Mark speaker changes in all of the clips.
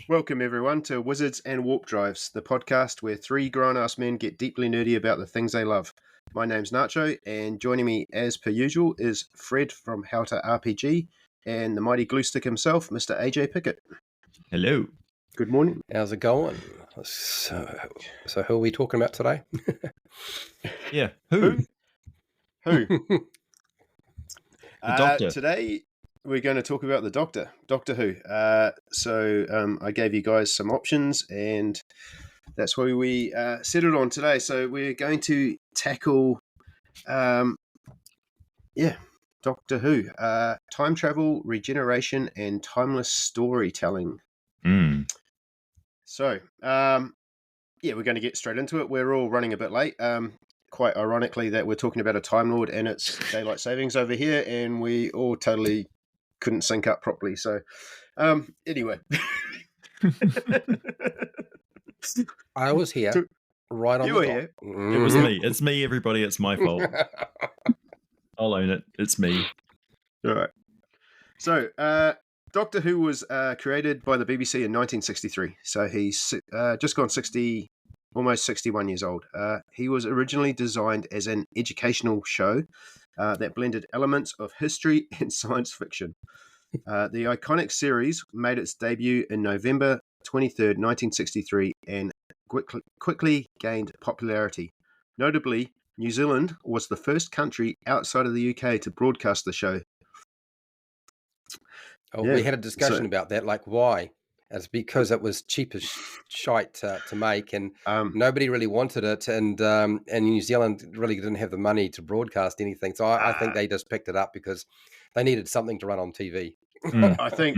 Speaker 1: Welcome, everyone, to Wizards and Warp Drives, the podcast where three grown-ass men get deeply nerdy about the things they love. My name's Nacho, and joining me, as per usual, is Fred from How to RPG and the mighty glue stick himself, Mr. AJ Pickett.
Speaker 2: Hello.
Speaker 1: Good morning.
Speaker 3: How's it going? So who are we talking about today?
Speaker 2: Yeah. Who?
Speaker 1: The
Speaker 2: Doctor.
Speaker 1: Today, we're going to talk about the Doctor, Doctor Who. I gave you guys some options, and that's why we settled on today. So we're going to tackle, Doctor Who, time travel, regeneration, and timeless storytelling. So, we're going to get straight into it. We're all running a bit late. Quite ironically that we're talking about a Time Lord and it's daylight savings over here, and we all totally couldn't sync up properly. So, anyway.
Speaker 3: I was here, right on
Speaker 1: You
Speaker 3: the
Speaker 1: were
Speaker 3: dot.
Speaker 1: here.
Speaker 2: It was me. It's me, everybody. It's my fault. I'll own it. It's me.
Speaker 1: All right. So, Doctor Who was created by the BBC in 1963. So he's just gone 60, almost 61 years old. He was originally designed as an educational show that blended elements of history and science fiction. The iconic series made its debut in November 23rd, 1963, and quickly gained popularity. Notably, New Zealand was the first country outside of the UK to broadcast the show.
Speaker 3: We had a discussion about that, like why? It's because it was cheap as shite to make, and nobody really wanted it, and New Zealand really didn't have the money to broadcast anything. So I think they just picked it up because they needed something to run on TV.
Speaker 1: I think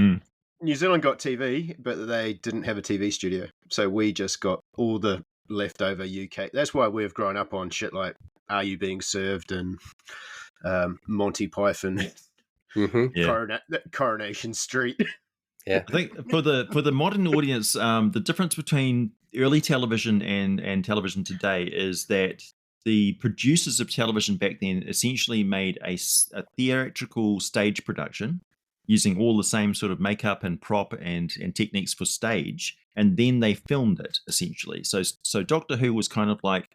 Speaker 1: New Zealand got TV, but they didn't have a TV studio. So we just got all the leftover UK. That's why we've grown up on shit like Are You Being Served and Monty Python, Coronation Street.
Speaker 3: Yeah,
Speaker 2: I think for the modern audience, the difference between early television and television today is that the producers of television back then essentially made a theatrical stage production using all the same sort of makeup and prop and techniques for stage, and then they filmed it essentially. So Doctor Who was kind of like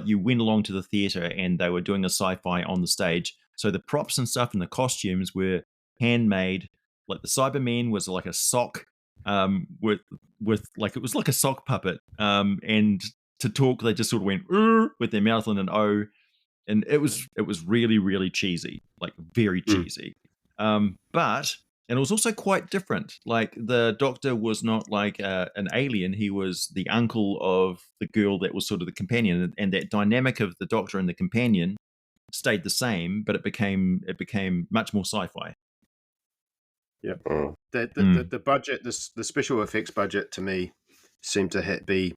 Speaker 2: you went along to the theater and they were doing a sci-fi on the stage. So the props and stuff and the costumes were handmade. Like the Cyberman was like a sock with like it was like a sock puppet. And to talk, they just sort of went with their mouth on an O, and it was really, really cheesy, like very cheesy. But it was also quite different. Like the Doctor was not like an alien; he was the uncle of the girl that was sort of the companion, and that dynamic of the Doctor and the companion stayed the same, but it became much more sci-fi.
Speaker 1: Yeah, the budget, the special effects budget, to me seemed to be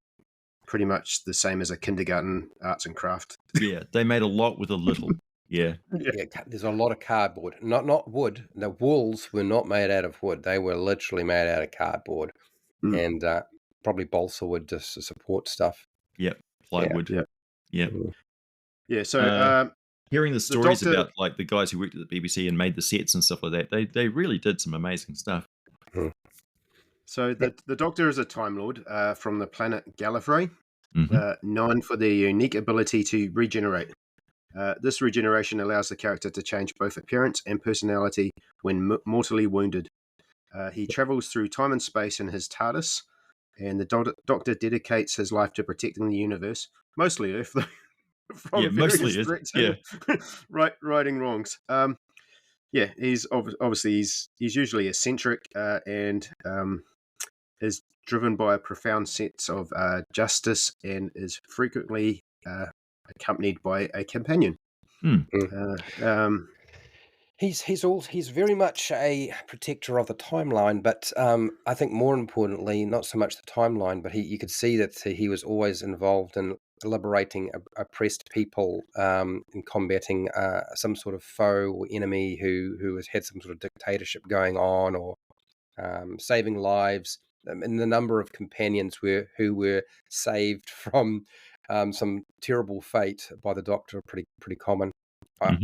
Speaker 1: pretty much the same as a kindergarten arts and craft.
Speaker 2: Yeah, they made a lot with a little. Yeah,
Speaker 3: there's a lot of cardboard, not wood. The walls were not made out of wood; they were literally made out of cardboard, and probably balsa wood just to support stuff.
Speaker 2: Yep, plywood.
Speaker 1: Yeah. So
Speaker 2: hearing the stories about like the guys who worked at the BBC and made the sets and stuff like that, they really did some amazing stuff.
Speaker 1: So the Doctor is a Time Lord from the planet Gallifrey, known for their unique ability to regenerate. This regeneration allows the character to change both appearance and personality when mortally wounded. He travels through time and space in his TARDIS, and the Doctor dedicates his life to protecting the universe, mostly Earth, though.
Speaker 2: Mostly
Speaker 1: threats righting wrongs. He's obviously he's usually eccentric and is driven by a profound sense of justice and is frequently accompanied by a companion.
Speaker 3: He's very much a protector of the timeline, but I think more importantly, not so much the timeline, but you could see that he was always involved in liberating oppressed people, in combating some sort of foe or enemy who has had some sort of dictatorship going on, or saving lives. And the number of companions who were saved from some terrible fate by the Doctor are pretty common.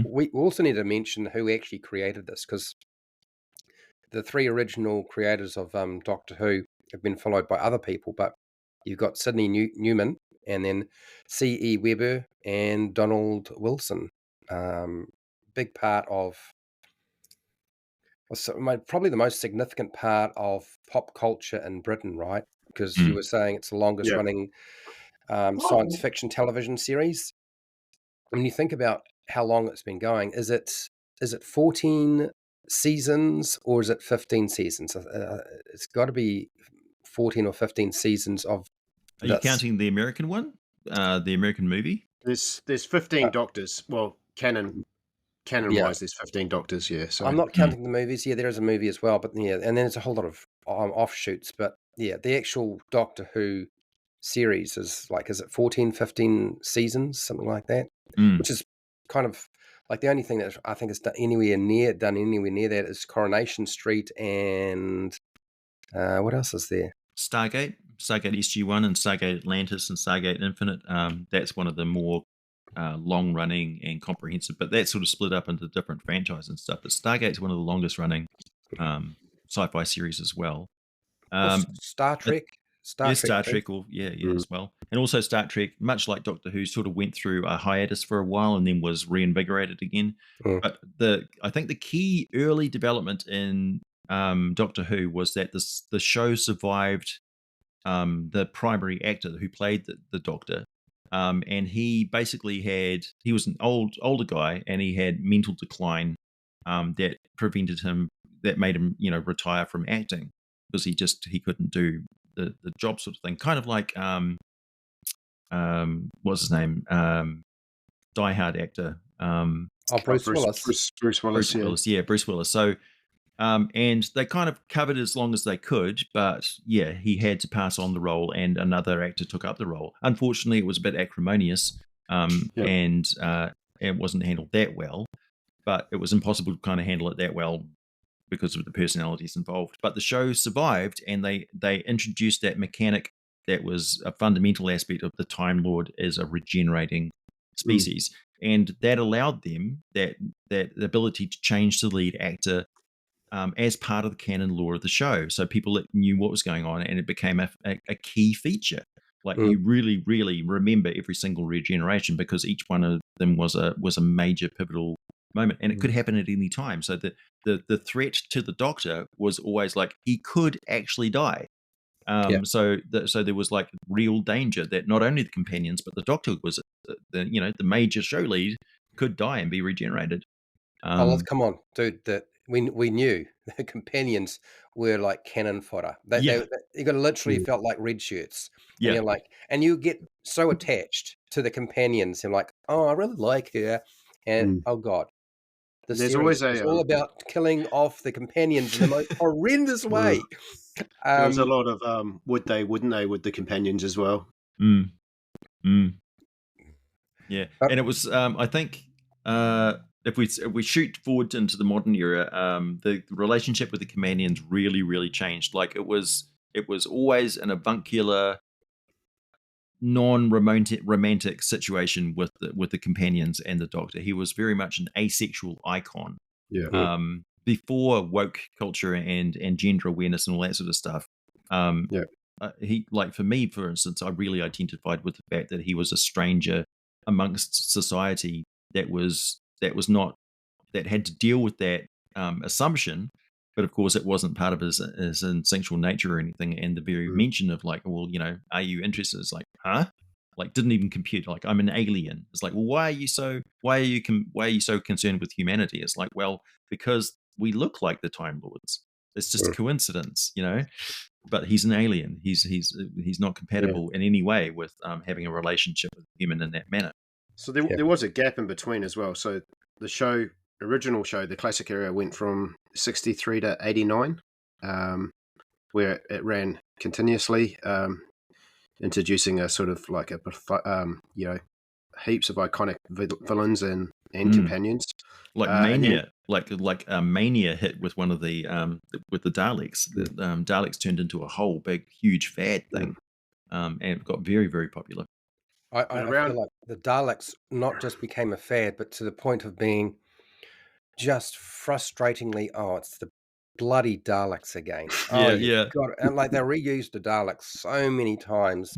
Speaker 3: We also need to mention who actually created this, because the three original creators of Doctor Who have been followed by other people, but you've got Sidney Newman and then C.E. Weber and Donald Wilson. Big part of probably the most significant part of pop culture in Britain, right? Because you
Speaker 2: Mm.
Speaker 3: were saying it's the longest
Speaker 1: Yeah.
Speaker 3: running science fiction television series. When you think about how long it's been going, is it 14 seasons or is it 15 seasons? It's got to be 14 or 15 seasons of
Speaker 2: Are you
Speaker 3: this.
Speaker 2: counting the American one, the American movie?
Speaker 1: There's 15
Speaker 3: Uh,
Speaker 1: doctors. Well, canon
Speaker 3: yeah,
Speaker 1: wise, there's 15 doctors. Yeah. So
Speaker 3: I'm not
Speaker 2: Mm.
Speaker 3: counting the movies. Yeah, there is a movie as well, but yeah, and then there's a whole lot of offshoots. But yeah, the actual Doctor Who series is it 14, 15 seasons, something like that,
Speaker 2: Mm.
Speaker 3: which is kind of like the only thing that I think is done anywhere near that is Coronation Street and what else is there?
Speaker 2: Stargate SG-1 and Stargate Atlantis and Stargate Infinite. That's one of the more long-running and comprehensive, but that's sort of split up into different franchises and stuff. But Stargate's one of the longest-running sci-fi series as well.
Speaker 3: Or
Speaker 2: Um,
Speaker 3: Star
Speaker 2: uh,
Speaker 3: Trek,
Speaker 2: yeah,
Speaker 3: Star Trek
Speaker 2: Star
Speaker 3: too.
Speaker 2: Trek, or yeah,
Speaker 1: Mm.
Speaker 2: as well, and also Star Trek, much like Doctor Who, sort of went through a hiatus for a while and then was reinvigorated again.
Speaker 3: Mm,
Speaker 2: But I think the key early development in Doctor Who was that the show survived the primary actor who played the Doctor. And he basically he was an older guy, and he had mental decline that that made him, retire from acting because he couldn't do the job sort of thing. Kind of like what's his name, Die Hard actor,
Speaker 3: Bruce Willis.
Speaker 1: Bruce Willis.
Speaker 2: Bruce
Speaker 1: Yeah.
Speaker 2: Willis. Yeah, Bruce Willis. So and they kind of covered as long as they could, but yeah, he had to pass on the role, and another actor took up the role. Unfortunately, it was a bit acrimonious,
Speaker 1: Yeah.
Speaker 2: and it wasn't handled that well. But it was impossible to kind of handle it that well because of the personalities involved. But the show survived, and they introduced that mechanic that was a fundamental aspect of the Time Lord as a regenerating species, and that allowed them that ability to change the lead actor as part of the canon lore of the show. So people knew what was going on, and it became a key feature. Like
Speaker 3: Mm.
Speaker 2: you really, really remember every single regeneration because each one of them was a major pivotal moment, and it could happen at any time. So the threat to the Doctor was always like he could actually die.
Speaker 3: Yeah.
Speaker 2: So there was like real danger that not only the companions but the Doctor was the major show lead could die and be regenerated.
Speaker 3: Come on, dude. We knew the companions were like cannon fodder.
Speaker 2: Yeah.
Speaker 3: You got literally felt like red shirts, and
Speaker 2: Yeah.
Speaker 3: you're like, and you get so attached to the companions. You're like, oh, I really like her, and oh god, the
Speaker 1: There's
Speaker 3: series
Speaker 1: always
Speaker 3: is
Speaker 1: a
Speaker 3: all about killing off the companions in the most horrendous way.
Speaker 1: there was a lot of would they, wouldn't they, with the companions as well.
Speaker 2: Mm, mm. Yeah,
Speaker 3: But
Speaker 2: and it was I think if we shoot forward into the modern era, the relationship with the companions really, really changed. Like it was always an avuncular, romantic situation with the companions and the Doctor. He was very much an asexual icon.
Speaker 1: Yeah.
Speaker 2: Before woke culture and gender awareness and all that sort of stuff.
Speaker 1: Yeah.
Speaker 2: He, like, for me, for instance, I really identified with the fact that he was a stranger amongst society that had to deal with that assumption, but of course it wasn't part of his instinctual nature or anything. And the very mention of like, well, are you interested? It's like, huh? Like, didn't even compute. Like, I'm an alien. It's like, well, why are you so concerned with humanity? It's like, well, because we look like the Time Lords. It's just a coincidence, But he's an alien. He's not compatible in any way with having a relationship with a human in that manner.
Speaker 1: So there was a gap in between as well. So the original show, the classic era, went from 63 to 89, where it ran continuously, introducing a sort of like heaps of iconic villains and companions.
Speaker 2: Like Mania, like Mania hit with one of the with the Daleks. The Daleks turned into a whole big, huge fad thing, and it got very, very popular.
Speaker 3: I feel like the Daleks not just became a fad, but to the point of being just frustratingly, it's the bloody Daleks again. Oh,
Speaker 2: Yeah,
Speaker 3: you
Speaker 2: yeah.
Speaker 3: got and like they reused the Daleks so many times.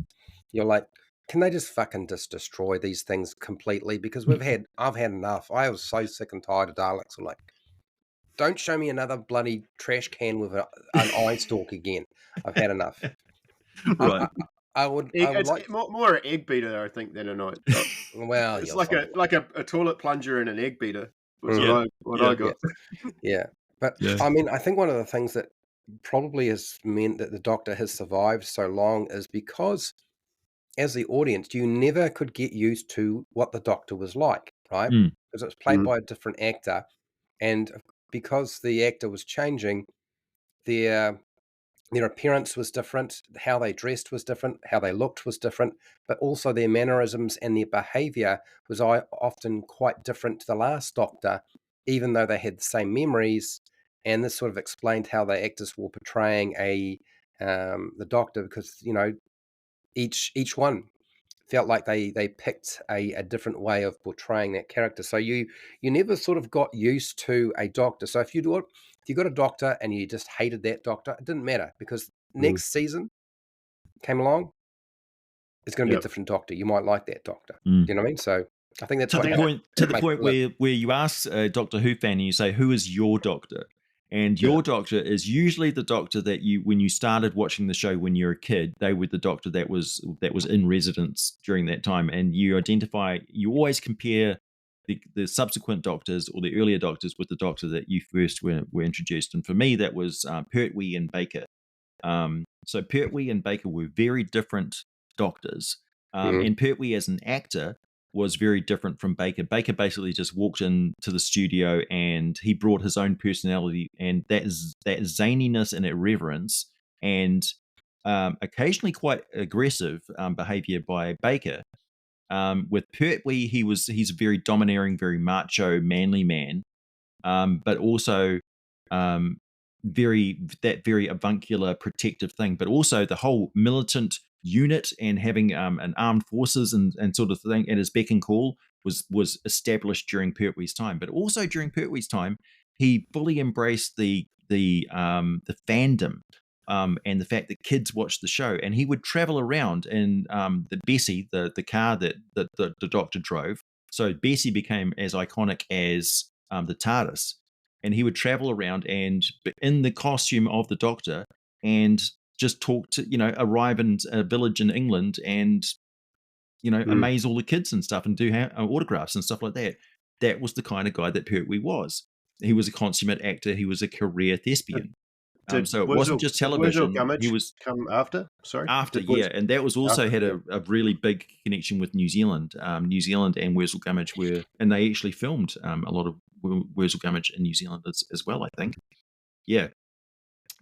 Speaker 3: You're like, can they just fucking just destroy these things completely? Because I've had enough. I was so sick and tired of Daleks. I'm like, don't show me another bloody trash can with an eye stalk again. I've had enough. I,
Speaker 2: Right.
Speaker 3: I, I would
Speaker 1: It's
Speaker 3: like.
Speaker 1: more an egg beater, I think, than a night.
Speaker 3: Well,
Speaker 1: It's
Speaker 3: you're
Speaker 1: like
Speaker 3: fucking.
Speaker 1: a toilet plunger and an egg beater was
Speaker 3: Mhm.
Speaker 1: what
Speaker 2: Yeah.
Speaker 1: I got.
Speaker 3: Yeah. But
Speaker 2: Yeah.
Speaker 3: I mean, I think one of the things that probably has meant that the Doctor has survived so long is because as the audience, you never could get used to what the Doctor was like, right?
Speaker 2: Mm.
Speaker 3: Because it was played
Speaker 1: Mm.
Speaker 3: by a different actor, and because the actor was changing, their their appearance was different, how they dressed was different, how they looked was different, but also their mannerisms and their behavior was often quite different to the last Doctor, even though they had the same memories. And this sort of explained how the actors were portraying the Doctor, because each one felt like they picked a different way of portraying that character. So you never sort of got used to a Doctor. So if you got a Doctor and you just hated that Doctor, it didn't matter, because
Speaker 1: Mm.
Speaker 3: next season came along, it's going to be a
Speaker 1: Yep.
Speaker 3: different Doctor. You might like that Doctor.
Speaker 2: Mm.
Speaker 3: You know what I mean? So I think that's
Speaker 2: To
Speaker 3: what
Speaker 2: the point
Speaker 3: makes it live.
Speaker 2: where you ask a Doctor Who fan and you say, who is your Doctor? And
Speaker 1: Yeah.
Speaker 2: your Doctor is usually the Doctor that when you started watching the show when you're a kid, they were the Doctor that was in residence during that time. And you always compare the subsequent Doctors or the earlier Doctors with the Doctor that you first were introduced. And for me, that was Pertwee and Baker. So Pertwee and Baker were very different Doctors.
Speaker 3: Mhm.
Speaker 2: And Pertwee as an actor was very different from Baker. Baker basically just walked into the studio and he brought his own personality, and that zaniness and irreverence and occasionally quite aggressive behavior by Baker. With Pertwee, he's a very domineering, very macho, manly man, but also um, very avuncular, protective thing, but also the whole militant unit and having an armed forces and sort of thing at his beck and call was established during Pertwee's time. But also during Pertwee's time, he fully embraced the fandom. And the fact that kids watched the show, and he would travel around in the Bessie, the car that the Doctor drove. So Bessie became as iconic as the TARDIS, and he would travel around and in the costume of the Doctor and just talk to arrive in a village in England and amaze all the kids and stuff and do autographs and stuff like that. That was the kind of guy that Pertwee was. He was a consummate actor. He was a career thespian. So it wasn't just
Speaker 1: Did Wurzel
Speaker 2: television. He
Speaker 1: Gummidge
Speaker 2: was
Speaker 1: come after? Sorry,
Speaker 2: after,
Speaker 1: Did Wurzel-
Speaker 2: yeah, and that was also had
Speaker 1: after,
Speaker 2: a really big connection with New Zealand. New Zealand and Wurzel Gummidge and they actually filmed a lot of Wurzel Gummidge in New Zealand as well, I think. Yeah,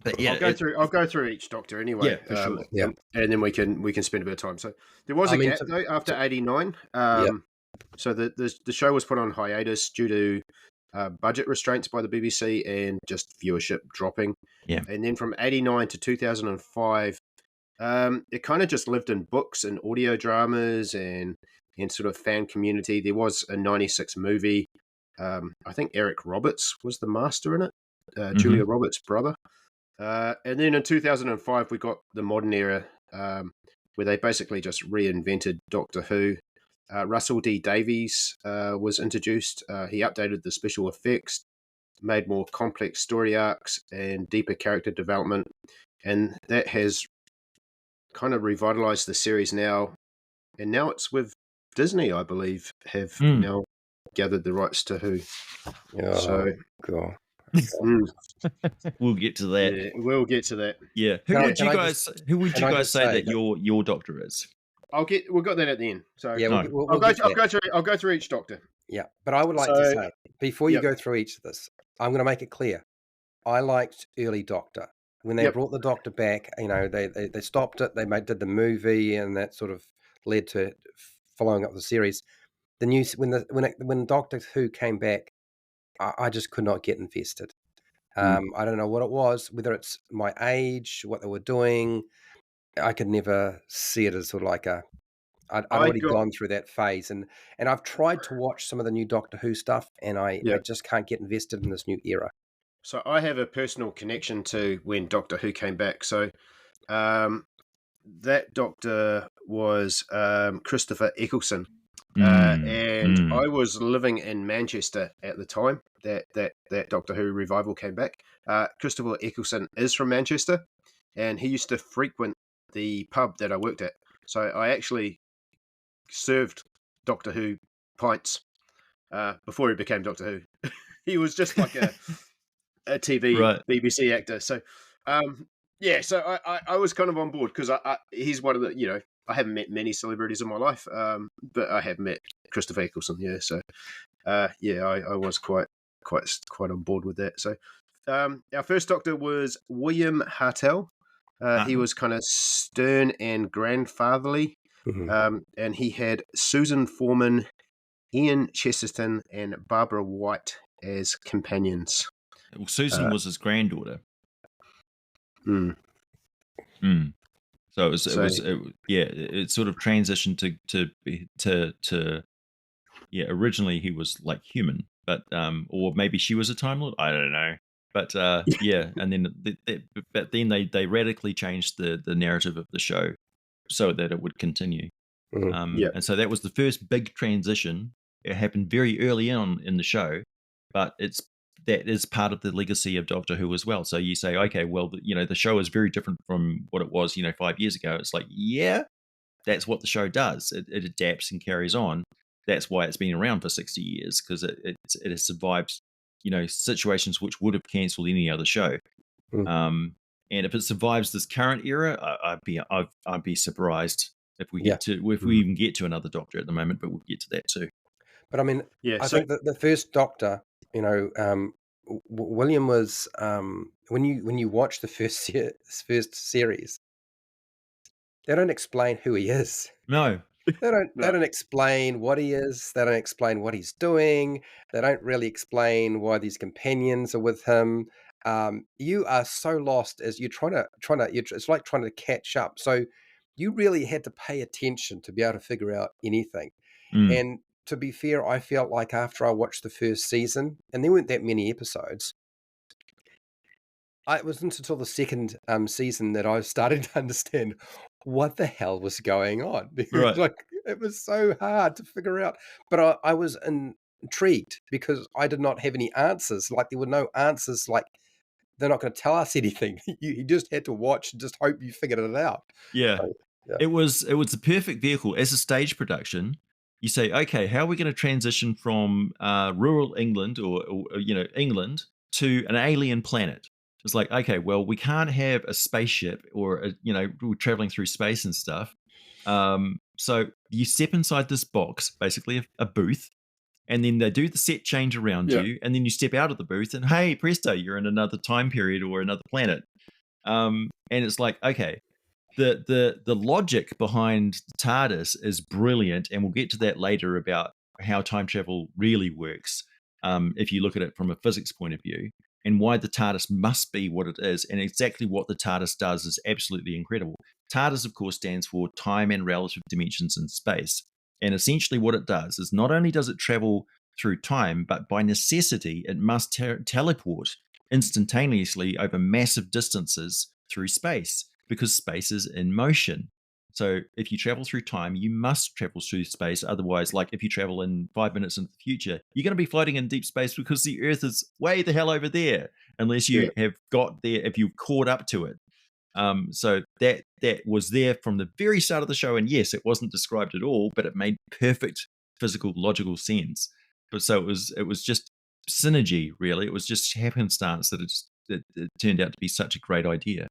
Speaker 2: but yeah,
Speaker 1: I'll go through each Doctor anyway.
Speaker 2: Yeah, for sure.
Speaker 3: Yeah.
Speaker 1: and then we can spend a bit of time. So there was
Speaker 3: I
Speaker 1: a
Speaker 3: mean,
Speaker 1: gap though after '89.
Speaker 3: Yeah.
Speaker 1: So the show was put on hiatus due to budget restraints by the BBC and just viewership dropping.
Speaker 2: Yeah.
Speaker 1: And then from '89 to 2005, it kind of just lived in books and audio dramas and sort of fan community. There was a '96 movie. I think Eric Roberts was the master in it, Julia Roberts' brother. And then in 2005, we got the modern era, where they basically just reinvented Doctor Who. Russell D Davies was introduced. He updated the special effects, made more complex story arcs and deeper character development, and that has kind of revitalized the series now. And now it's with Disney, I believe, have now gathered the rights to Who.
Speaker 3: Oh,
Speaker 1: So,
Speaker 3: God.
Speaker 2: We'll get to that.
Speaker 1: yeah, we'll get to that.
Speaker 2: Yeah, who would you guys say that your Doctor is?
Speaker 1: We'll got that at the end. So
Speaker 3: Yeah,
Speaker 2: No.
Speaker 3: we'll
Speaker 1: I'll
Speaker 3: get to that.
Speaker 1: go through each Doctor.
Speaker 3: Yeah, but I would like to say, before you
Speaker 1: Yep.
Speaker 3: go through each of this, I'm going to make it clear. I liked early Doctor. When they
Speaker 1: Yep.
Speaker 3: brought the Doctor back, they stopped it. They did the movie, and that sort of led to following up the series. When Doctor Who came back, I just could not get invested. I don't know what it was, whether it's my age, what they were doing. I could never see it as sort of like I'd already gone through that phase, and I've tried to watch some of the new Doctor Who stuff, and I
Speaker 1: Yep.
Speaker 3: just can't get invested in this new era.
Speaker 1: So I have a personal connection to when Doctor Who came back. So um, that Doctor was Christopher Eccleston.
Speaker 2: Mm,
Speaker 1: And
Speaker 2: mm.
Speaker 1: I was living in Manchester at the time that Doctor Who revival came back. Christopher Eccleston is from Manchester, and he used to frequent the pub that I worked at. So I actually served Doctor Who pints before he became Doctor Who. He was just like a TV
Speaker 2: Right.
Speaker 1: BBC actor. So yeah, so I was kind of on board because he's one of the I haven't met many celebrities in my life, but I have met Christopher Eccleston. Yeah, so yeah, I was quite on board with that. So our first Doctor was William Hartell. He was kind of stern and grandfatherly, and he had Susan Foreman, Ian Chesterton, and Barbara White as companions.
Speaker 2: Well, Susan was his granddaughter.
Speaker 1: Mm.
Speaker 2: Mm. So it sort of transitioned to originally he was like human, but or maybe she was a Time Lord. I don't know, but yeah, and then but then they radically changed the narrative of the show so that it would continue.
Speaker 1: Yeah.
Speaker 2: And so that was the first big transition. It happened very early on in the show, but that is part of the legacy of Doctor Who as well. So you say, okay, well, the show is very different from what it was, 5 years ago. It's like, yeah, that's what the show does. It adapts and carries on. That's why it's been around for 60 years, because it has survived, situations which would have cancelled any other show. And if it survives this current era, I'd be surprised if we we even get to another Doctor at the moment, but we'll get to that too.
Speaker 3: But I mean,
Speaker 1: Yeah.
Speaker 3: I
Speaker 1: So
Speaker 3: think that the first Doctor, William was when you watch the first series, they don't explain who he is.
Speaker 2: No.
Speaker 3: They
Speaker 1: no,
Speaker 3: don't explain what he is. They don't explain what he's doing. They don't really explain why these companions are with him. You are so lost as you're it's like trying to catch up. So you really had to pay attention to be able to figure out anything.
Speaker 2: Mm.
Speaker 3: And to be fair, I felt like after I watched the first season, and there weren't that many episodes, it wasn't until the second season that I started to understand what the hell was going on.
Speaker 2: Right.
Speaker 3: Like it was so hard to figure out, but I was intrigued because I did not have any answers. Like there were no answers. Like they're not going to tell us anything. You just had to watch and just hope you figured it out.
Speaker 2: Yeah.
Speaker 3: So, yeah.
Speaker 2: It was the perfect vehicle as a stage production. You say, okay, how are we going to transition from rural England or England to an alien planet? It's like, okay, well, we can't have a spaceship or we're traveling through space and stuff. So you step inside this box, basically a booth, and then they do the set change around you, and then you step out of the booth, and hey, presto, you're in another time period or another planet. And it's like, okay, the logic behind TARDIS is brilliant, and we'll get to that later about how time travel really works. If you look at it from a physics point of view, and why the TARDIS must be what it is, and exactly what the TARDIS does is absolutely incredible. TARDIS, of course, stands for time and relative dimensions in space. And essentially what it does is not only does it travel through time, but by necessity, it must teleport instantaneously over massive distances through space, because space is in motion. So if you travel through time, you must travel through space. Otherwise, like if you travel in 5 minutes into the future, you're going to be floating in deep space because the Earth is way the hell over there, unless you have got there, if you've caught up to it. So that was there from the very start of the show, and yes, it wasn't described at all, but it made perfect physical, logical sense. But so it was just synergy, really. It was just happenstance that it turned out to be such a great idea,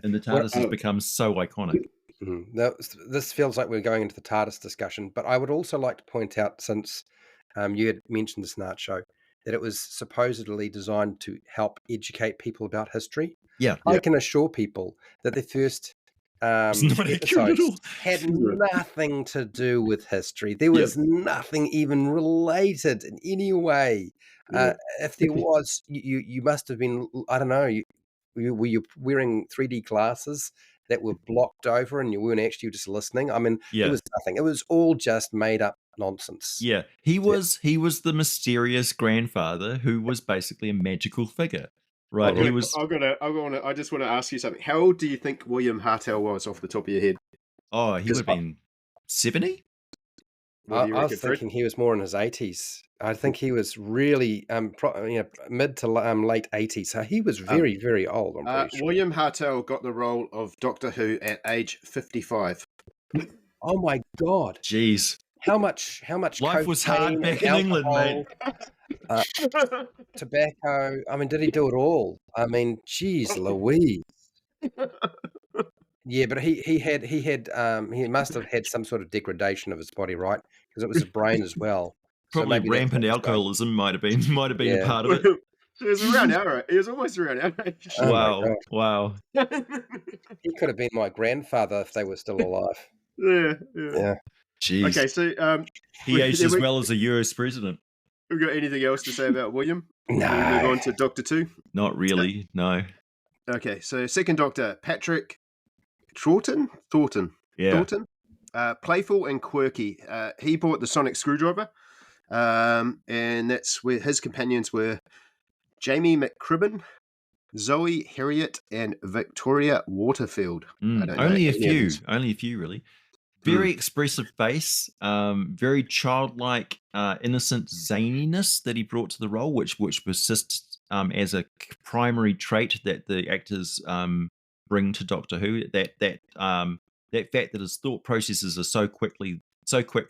Speaker 2: and the TARDIS has become so iconic.
Speaker 3: Now, this feels like we're going into the TARDIS discussion, but I would also like to point out, since you had mentioned this in Art Show, that it was supposedly designed to help educate people about history.
Speaker 2: Yeah.
Speaker 3: I can assure people that the first
Speaker 2: It's not accurate at
Speaker 3: episodes
Speaker 2: all.
Speaker 3: had nothing to do with history. There was nothing even related in any way. If there was, you must have been, I don't know, were you wearing 3D glasses that were blocked over and you weren't actually just listening? I mean, there was nothing. It was all just made up nonsense.
Speaker 2: Yeah, he was the mysterious grandfather who was basically a magical figure. Right. He was.
Speaker 1: I just want to ask you something. How old do you think William Hartell was off the top of your head?
Speaker 2: Oh, he would have been 70.
Speaker 1: What do you
Speaker 3: I
Speaker 1: reckon,
Speaker 3: was
Speaker 1: Fred?
Speaker 3: thinking he was more in his 80s. I think he was really mid to late 80s. So he was very, very old, I'm pretty sure.
Speaker 1: William Hartell got the role of Doctor Who at age 55.
Speaker 3: Oh my God.
Speaker 2: Jeez.
Speaker 3: How much
Speaker 2: Life was hard
Speaker 3: cocaine
Speaker 2: back
Speaker 3: and
Speaker 2: in England, mate.
Speaker 3: tobacco. I mean, did he do it all? I mean, geez, Louise. Yeah, but he must have had some sort of degradation of his body, right? Because it was his brain as well. So
Speaker 2: Probably
Speaker 3: maybe that's
Speaker 2: rampant
Speaker 3: what was going on.
Speaker 2: alcoholism might have been a
Speaker 3: Yeah.
Speaker 2: part of it.
Speaker 1: He was around our. He was almost around our age.
Speaker 3: Oh my
Speaker 2: Wow.
Speaker 3: God.
Speaker 2: Wow.
Speaker 3: He could have been my grandfather if they were still alive.
Speaker 1: Yeah.
Speaker 3: Yeah.
Speaker 2: Jeez.
Speaker 1: Okay, so
Speaker 2: He aged as well as a US president.
Speaker 1: we got anything else to say about William?
Speaker 3: No.
Speaker 1: We move on to Doctor 2.
Speaker 2: Not really. No.
Speaker 1: Okay, so second Doctor, Patrick Thornton.
Speaker 2: Yeah.
Speaker 1: Thornton. Playful and quirky. He bought the sonic screwdriver, and that's where his companions were Jamie McCribbin, Zoe Harriet, and Victoria Waterfield. I don't know
Speaker 2: Only a
Speaker 1: any of
Speaker 2: few.
Speaker 1: these.
Speaker 2: Only a few, really. Very expressive face, very childlike, innocent zaniness that he brought to the role, which persists as a primary trait that the actors bring to Doctor Who. That fact that his thought processes are so quick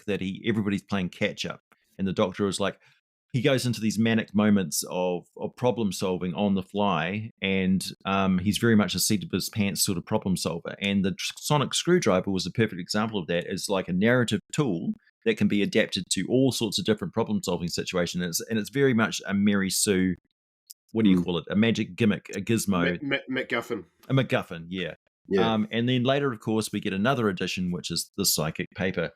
Speaker 2: that everybody's playing catch up, and the Doctor is like, he goes into these manic moments of problem solving on the fly, and he's very much a seat of his pants sort of problem solver. And the sonic screwdriver was a perfect example of that. It's like a narrative tool that can be adapted to all sorts of different problem solving situations. And it's very much a Mary Sue, what do you call it? A magic gimmick, a gizmo.
Speaker 1: MacGuffin.
Speaker 2: A MacGuffin, yeah. And then later, of course, we get another edition, which is the psychic paper.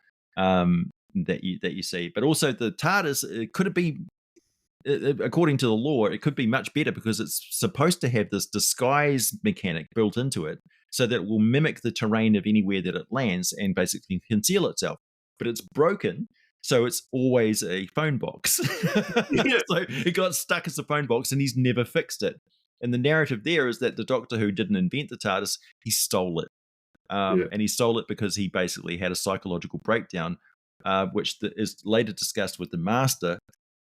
Speaker 2: That you see, but also the TARDIS, it could be, according to the lore, it could be much better because it's supposed to have this disguise mechanic built into it, so that it will mimic the terrain of anywhere that it lands and basically conceal itself. But it's broken, so it's always a phone box. So it got stuck as a phone box, and he's never fixed it. And the narrative there is that the Doctor Who didn't invent the TARDIS; he stole it. And he stole it because he basically had a psychological breakdown, which is later discussed with the Master,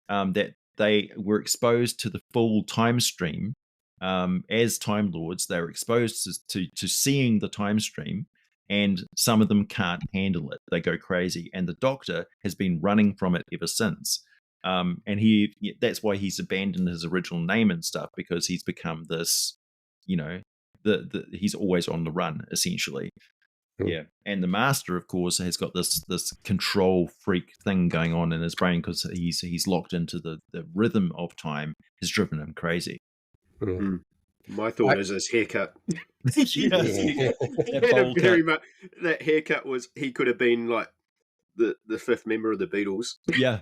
Speaker 2: that they were exposed to the full time stream as Time Lords. They were exposed to seeing the time stream, and some of them can't handle it. They go crazy, and the Doctor has been running from it ever since. And that's why he's abandoned his original name and stuff, because he's become this, he's always on the run, essentially. Yeah. And the Master, of course, has got this control freak thing going on in his brain because he's locked into the rhythm of time, has driven him crazy.
Speaker 1: My thought is his haircut.
Speaker 2: That
Speaker 1: haircut was, he could have been like the fifth member of the Beatles.
Speaker 2: Yeah,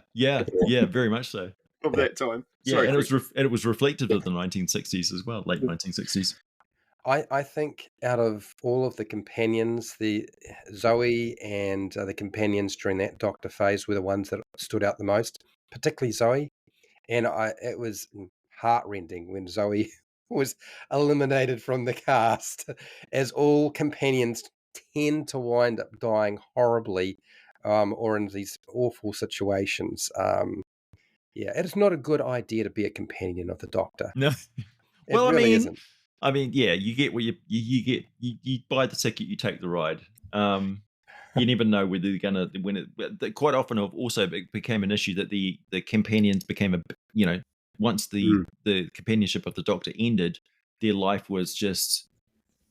Speaker 2: very much so.
Speaker 1: Of that time.
Speaker 2: Yeah, and it was reflective of the 1960s as well, late 1960s.
Speaker 3: I think out of all of the companions, the Zoe and the companions during that Doctor phase were the ones that stood out the most, particularly Zoe. And it was heartrending when Zoe was eliminated from the cast, as all companions tend to wind up dying horribly, or in these awful situations. Yeah, it is not a good idea to be a companion of the Doctor.
Speaker 2: No.
Speaker 3: Well, really isn't.
Speaker 2: I mean, yeah, you get what you get. You buy the ticket, you take the ride. You never know whether they're gonna win it. Quite often, also it became an issue that the companions became once the companionship of the Doctor ended, their life was just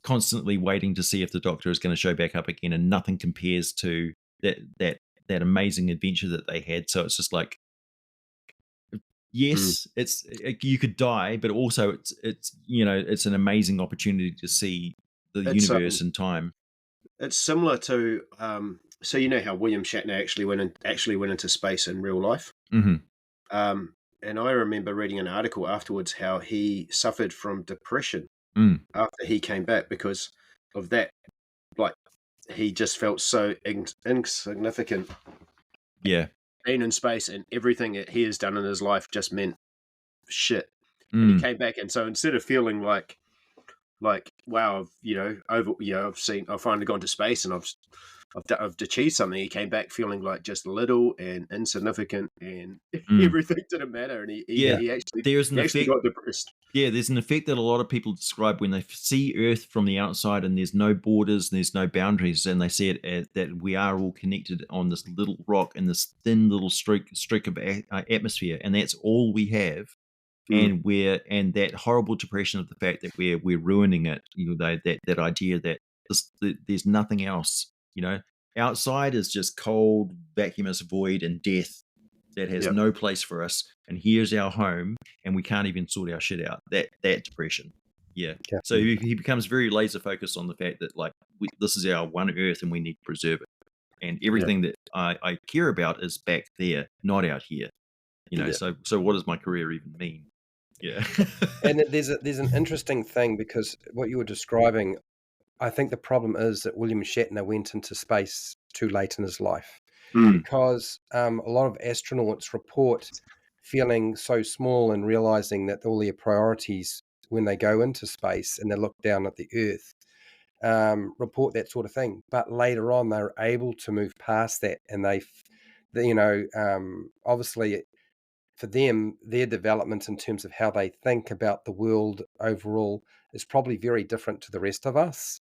Speaker 2: constantly waiting to see if the Doctor is going to show back up again, and nothing compares to that amazing adventure that they had. So it's just like, yes, you could die, but also it's an amazing opportunity to see the universe and time.
Speaker 1: It's similar to so you know how William Shatner actually went into space in real life.
Speaker 2: Mm-hmm.
Speaker 1: And I remember reading an article afterwards how he suffered from depression after he came back because of that. Like, he just felt so insignificant.
Speaker 2: Yeah.
Speaker 1: Being in space, and everything that he has done in his life just meant shit. and he
Speaker 2: Mm.
Speaker 1: came back, and so instead of feeling like wow, I've finally gone to space and I've achieved something. He came back feeling like just little and insignificant, and
Speaker 2: Mm.
Speaker 1: everything didn't matter. And
Speaker 2: Yeah,
Speaker 1: he actually
Speaker 2: there's an effect.
Speaker 1: got depressed.
Speaker 2: Yeah, there's an effect that a lot of people describe when they see Earth from the outside, and there's no borders, and there's no boundaries, and they see it as that we are all connected on this little rock and this thin little streak of atmosphere, and that's all we have.
Speaker 1: Mm.
Speaker 2: And that horrible depression of the fact that we're ruining it. That idea that there's nothing else. Outside is just cold, vacuumous void and death that has
Speaker 1: Yep.
Speaker 2: no place for us. And here's our home, and we can't even sort our shit out. That depression. Yeah. So he becomes very laser focused on the fact that this is our one Earth, and we need to preserve it. And everything that I care about is back there, not out here. So what does my career even mean? Yeah.
Speaker 3: And there's an interesting thing, because what you were describing, I think the problem is that William Shatner went into space too late in his life, because a lot of astronauts report feeling so small and realizing that all their priorities when they go into space and they look down at the Earth report that sort of thing. But later on, they're able to move past that, and obviously for them, their development in terms of how they think about the world overall is probably very different to the rest of us,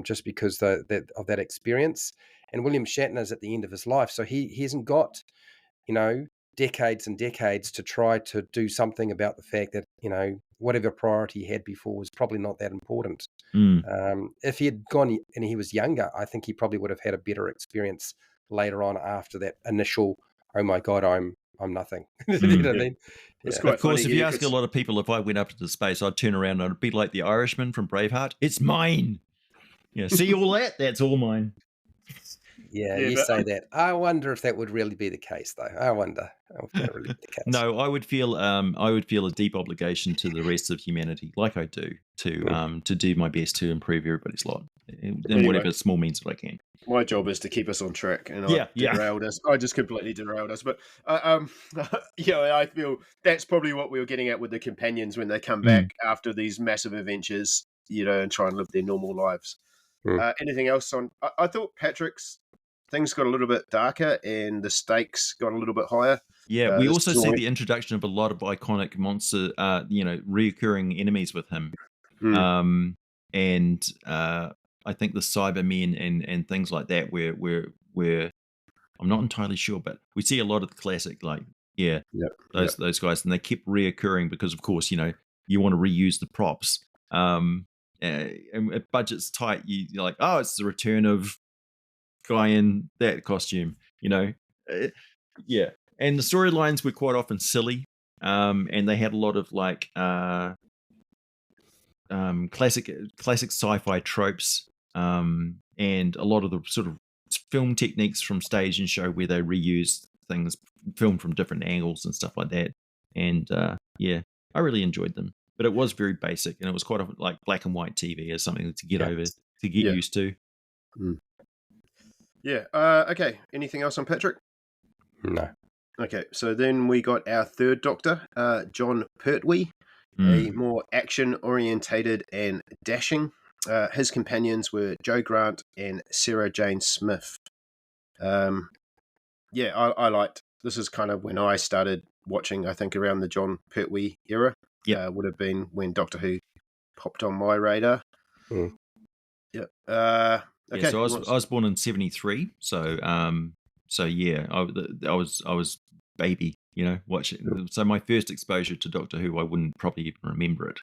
Speaker 3: just because of that experience. And William Shatner's at the end of his life, so he hasn't got, decades and decades to try to do something about the fact that, whatever priority he had before was probably not that important. If he had gone and he was younger, I think he probably would have had a better experience later on after that initial, oh my God, I'm nothing. You know what I mean?
Speaker 1: It's
Speaker 3: Yeah.
Speaker 1: quite
Speaker 2: Of course,
Speaker 1: funny.
Speaker 2: if you ask a lot of people, if I went up into space, I'd turn around and I'd be like the Irishman from Braveheart. It's mine. See all that? That's all mine.
Speaker 3: Yeah,
Speaker 1: Yeah,
Speaker 3: you
Speaker 1: but
Speaker 3: say that. I wonder if that would really be the case, though. I wonder if that would really be the case.
Speaker 2: No, I would feel a deep obligation to the rest of humanity, like I do, to do my best to improve everybody's lot in
Speaker 1: Anyway.
Speaker 2: whatever small means that I can.
Speaker 1: My job is to keep us on track, and
Speaker 2: Yeah.
Speaker 1: I just completely derailed us. But I feel that's probably what we were getting at with the companions when they come back after these massive adventures, and try and live their normal lives. Anything else on? I thought Patrick's things got a little bit darker, and the stakes got a little bit higher.
Speaker 2: Yeah, we also see the introduction of a lot of iconic monster, reoccurring enemies with him. And I think the Cybermen and things like that, where I'm not entirely sure, but we see a lot of the classic, those guys, and they keep reoccurring because, of course, you want to reuse the props. And if budget's tight, you're like, oh, it's the return of guy in that costume, yeah. And the storylines were quite often silly, and they had a lot of classic sci-fi tropes, and a lot of the sort of film techniques from stage and show where they reused things filmed from different angles and stuff like that. And I really enjoyed them, but it was very basic, and it was quite often like black and white TV as something to get used to.
Speaker 1: Yeah. Okay. Anything else on Patrick?
Speaker 3: No.
Speaker 1: Okay. So then we got our third Doctor, John Pertwee, a more action-orientated and dashing. His companions were Joe Grant and Sarah Jane Smith. I liked. This is kind of when I started watching. I think around the John Pertwee era. Would have been when Doctor Who popped on my radar. Yeah. Okay.
Speaker 2: Yeah, so I was born in '73, so I was baby, watching. So my first exposure to Doctor Who, I wouldn't probably even remember it.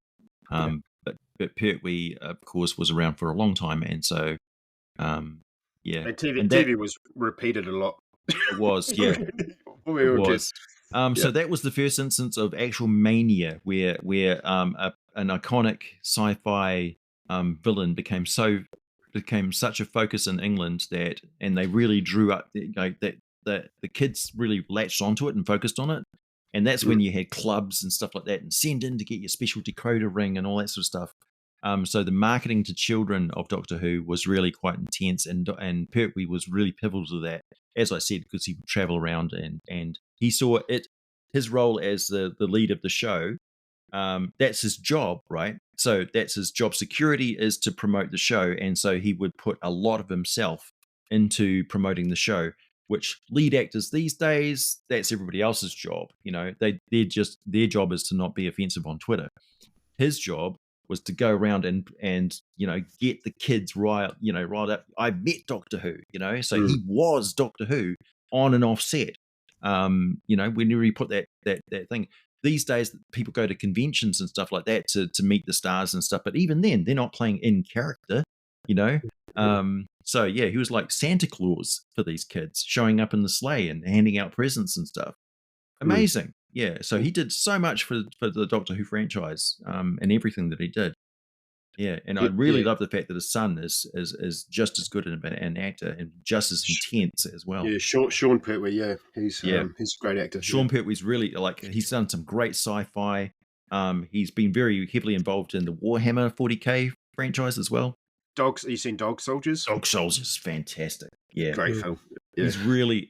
Speaker 2: But Pertwee, of course, was around for a long time, and so
Speaker 1: And TV was repeated a lot.
Speaker 2: It was, yeah. It was. So that was the first instance of actual mania, where an iconic sci-fi villain became such a focus in England and they really drew up that the kids really latched onto it and focused on it. And that's when you had clubs and stuff like that, and send in to get your special decoder ring and all that sort of stuff. So the marketing to children of Doctor Who was really quite intense, and Pertwee was really pivotal to that, as I said, because he would travel around and he saw his role as the lead of the show that's his job, right? So that's his job security, is to promote the show. And so he would put a lot of himself into promoting the show, which lead actors these days, that's everybody else's job. Their job is to not be offensive on Twitter. His job was to go around and get the kids riled up. I met Doctor Who, so he was Doctor Who on and off set. Whenever you put that thing. These days, people go to conventions and stuff like that to meet the stars and stuff. But even then, they're not playing in character, So yeah, he was like Santa Claus for these kids, showing up in the sleigh and handing out presents and stuff. Amazing. Yeah. So he did so much for the Doctor Who franchise, and everything that he did. Yeah. And I really love the fact that his son is just as good an actor and just as intense as well.
Speaker 1: Yeah, Sean Pertwee. Yeah, he's a great actor.
Speaker 2: Sean Pertwee's really he's done some great sci-fi. He's been very heavily involved in the Warhammer 40K franchise as well.
Speaker 1: Dogs. Have you seen Dog Soldiers?
Speaker 2: Dog Soldiers is fantastic. Yeah,
Speaker 1: great film. Yeah.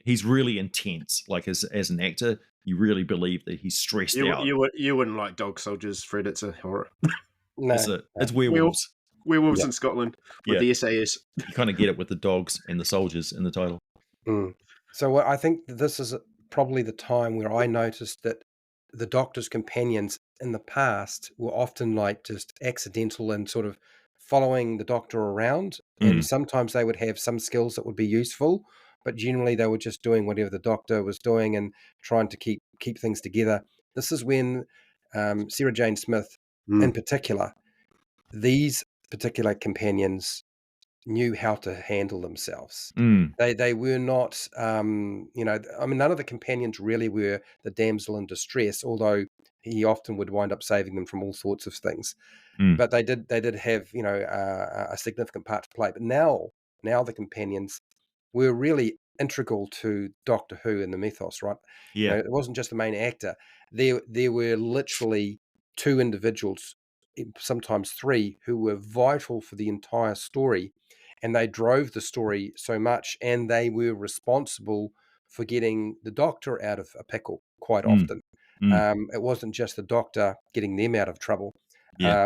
Speaker 2: He's really intense. Like as an actor, you really believe that he's stressed out.
Speaker 1: You wouldn't like Dog Soldiers, Fred. It's a horror.
Speaker 3: No,
Speaker 2: it's werewolves.
Speaker 1: Werewolves in Scotland with the SAS.
Speaker 2: You kind of get it with the dogs and the soldiers in the title.
Speaker 3: So I think this is probably the time where I noticed that the Doctor's companions in the past were often like just accidental and sort of following the Doctor around. And sometimes they would have some skills that would be useful, but generally they were just doing whatever the Doctor was doing and trying to keep things together. This is when Sarah Jane Smith, in particular, these particular companions knew how to handle themselves. They were not, none of the companions really were the damsel in distress, although he often would wind up saving them from all sorts of things. But they did have, a significant part to play. But now the companions were really integral to Doctor Who and the mythos, right?
Speaker 2: Yeah.
Speaker 3: It wasn't just the main actor. There were literally two individuals, sometimes three, who were vital for the entire story. And they drove the story so much, and they were responsible for getting the Doctor out of a pickle quite often. It wasn't just the Doctor getting them out of trouble,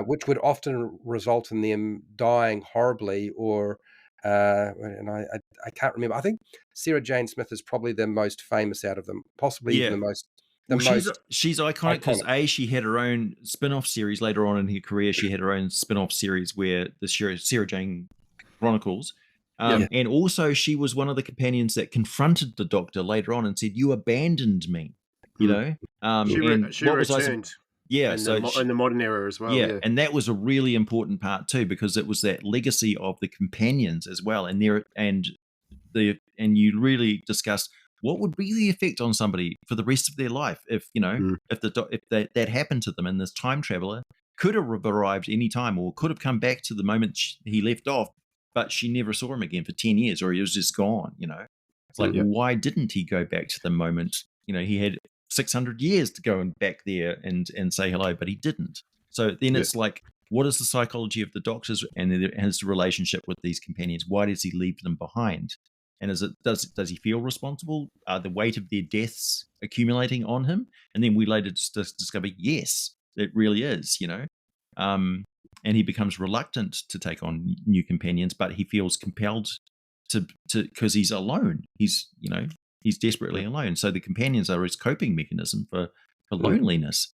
Speaker 3: which would often result in them dying horribly or, and I can't remember. I think Sarah Jane Smith is probably the most famous out of them, possibly even the most.
Speaker 2: She's iconic because she had her own spin-off series later on in her career. She had her own spin-off series where the Sarah Jane Chronicles. And also she was one of the companions that confronted the Doctor later on and said, "You abandoned me." She returned. In the modern era as well. Yeah, and that was a really important part too, because it was that legacy of the companions as well. And you really discussed what would be the effect on somebody for the rest of their life if that happened to them, and this time traveler could have arrived any time or could have come back to the moment he left off, but she never saw him again for 10 years, or he was just gone. It's like, why didn't he go back to the moment? He had 600 years to go and back there and say hello, but he didn't. So then it's like, what is the psychology of the Doctors and his relationship with these companions? Why does he leave them behind? And does he feel responsible? Are the weight of their deaths accumulating on him? And then we later discover, yes, it really is, and he becomes reluctant to take on new companions, but he feels compelled to because he's alone. He's desperately alone. So the companions are his coping mechanism for loneliness.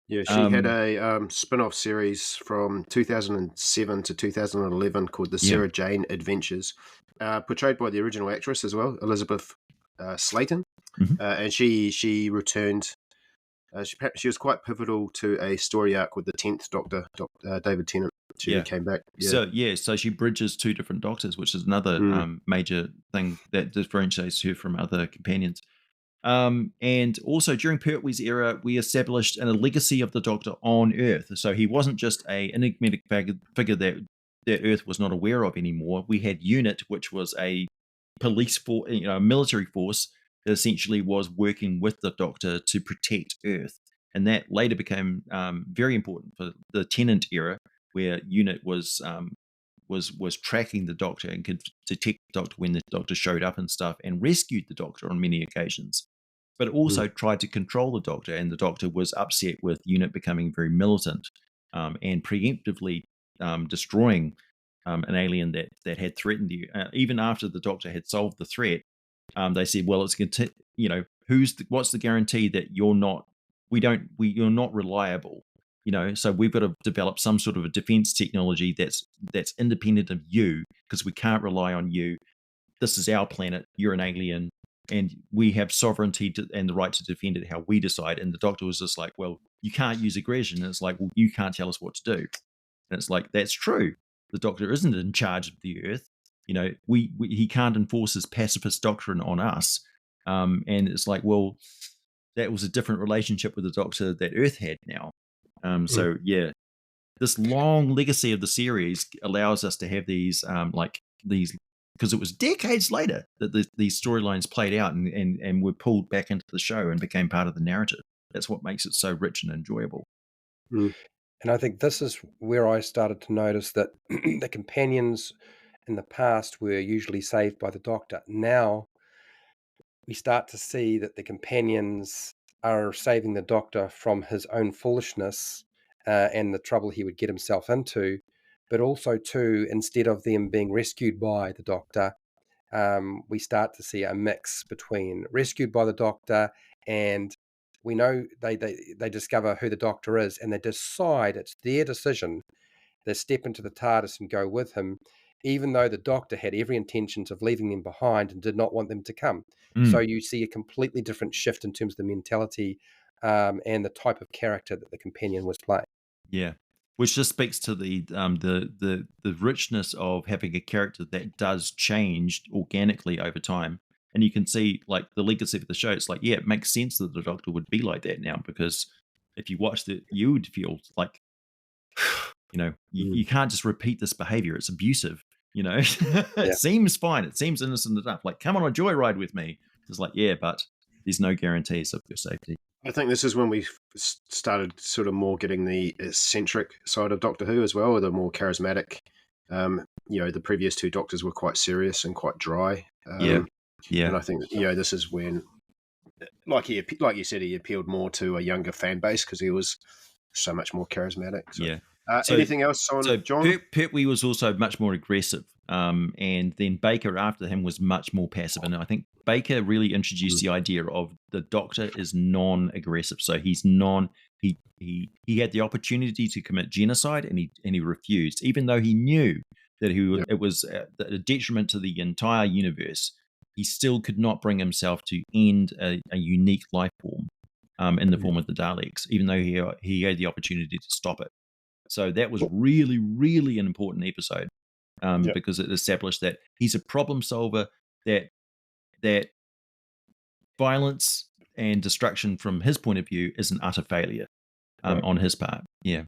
Speaker 1: Yeah, she had a spin-off series from 2007 to 2011 called The Sarah Jane Adventures, portrayed by the original actress as well, Elizabeth Slaton. And she returned. She was quite pivotal to a story arc with the 10th Doctor, David Tennant. She came back. Yeah.
Speaker 2: So she bridges two different Doctors, which is another major thing that differentiates her from other companions. And also during Pertwee's era, we established a legacy of the Doctor on Earth. So he wasn't just a enigmatic figure that Earth was not aware of anymore. We had UNIT, which was a police force, a military force that essentially was working with the Doctor to protect Earth. And that later became very important for the Tennant era, where UNIT was tracking the Doctor and could detect the Doctor when the Doctor showed up and stuff, and rescued the Doctor on many occasions. but also tried to control the Doctor, and the Doctor was upset with UNIT becoming very militant and preemptively destroying an alien that had threatened you. Even after the Doctor had solved the threat, they said, "Well, it's what's the guarantee that you're not reliable? So we've got to develop some sort of a defense technology that's independent of you, because we can't rely on you. This is our planet. You're an alien, and we have sovereignty and the right to defend it how we decide." And the Doctor was just like, "Well, you can't use aggression." And it's like, "Well, you can't tell us what to do." And it's like, that's true. The Doctor isn't in charge of the Earth. He can't enforce his pacifist doctrine on us. And it's like, well, that was a different relationship with the Doctor that Earth had now. So yeah, this long legacy of the series allows us to have these because it was decades later that these storylines played out and were pulled back into the show and became part of the narrative. That's what makes it so rich and enjoyable.
Speaker 3: And I think this is where I started to notice that the companions in the past were usually saved by the Doctor. Now we start to see that the companions are saving the Doctor from his own foolishness and the trouble he would get himself into, but also too, instead of them being rescued by the Doctor, we start to see a mix between rescued by the Doctor, and we know they discover who the Doctor is, and they decide it's their decision. They step into the TARDIS and go with him, even though the Doctor had every intentions of leaving them behind and did not want them to come. So you see a completely different shift in terms of the mentality and the type of character that the companion was playing.
Speaker 2: Yeah, which just speaks to the richness of having a character that does change organically over time. And you can see, like, the legacy of the show. It's like, yeah, it makes sense that the Doctor would be like that now, because if you watched it, you would feel like, you can't just repeat this behavior. It's abusive. It seems fine. It seems innocent enough. Like, come on a joyride with me. It's like, yeah, but there's no guarantees of your safety.
Speaker 1: I think this is when we started sort of more getting the eccentric side of Doctor Who as well, or the more charismatic. The previous two Doctors were quite serious and quite dry.
Speaker 2: Yeah.
Speaker 1: And I think this is when, like you said, he appealed more to a younger fan base because he was so much more charismatic. So,
Speaker 2: yeah.
Speaker 1: Anything else on John?
Speaker 2: Pertwee was also much more aggressive, and then Baker after him was much more passive. And I think Baker really introduced the idea of the Doctor is non-aggressive. So he's he had the opportunity to commit genocide, and he refused, even though he knew that it was a detriment to the entire universe. He still could not bring himself to end a unique life form in the form of the Daleks, even though he had the opportunity to stop it. So that was really, really an important episode because it established that he's a problem solver, that violence and destruction from his point of view is an utter failure on his part. Yeah.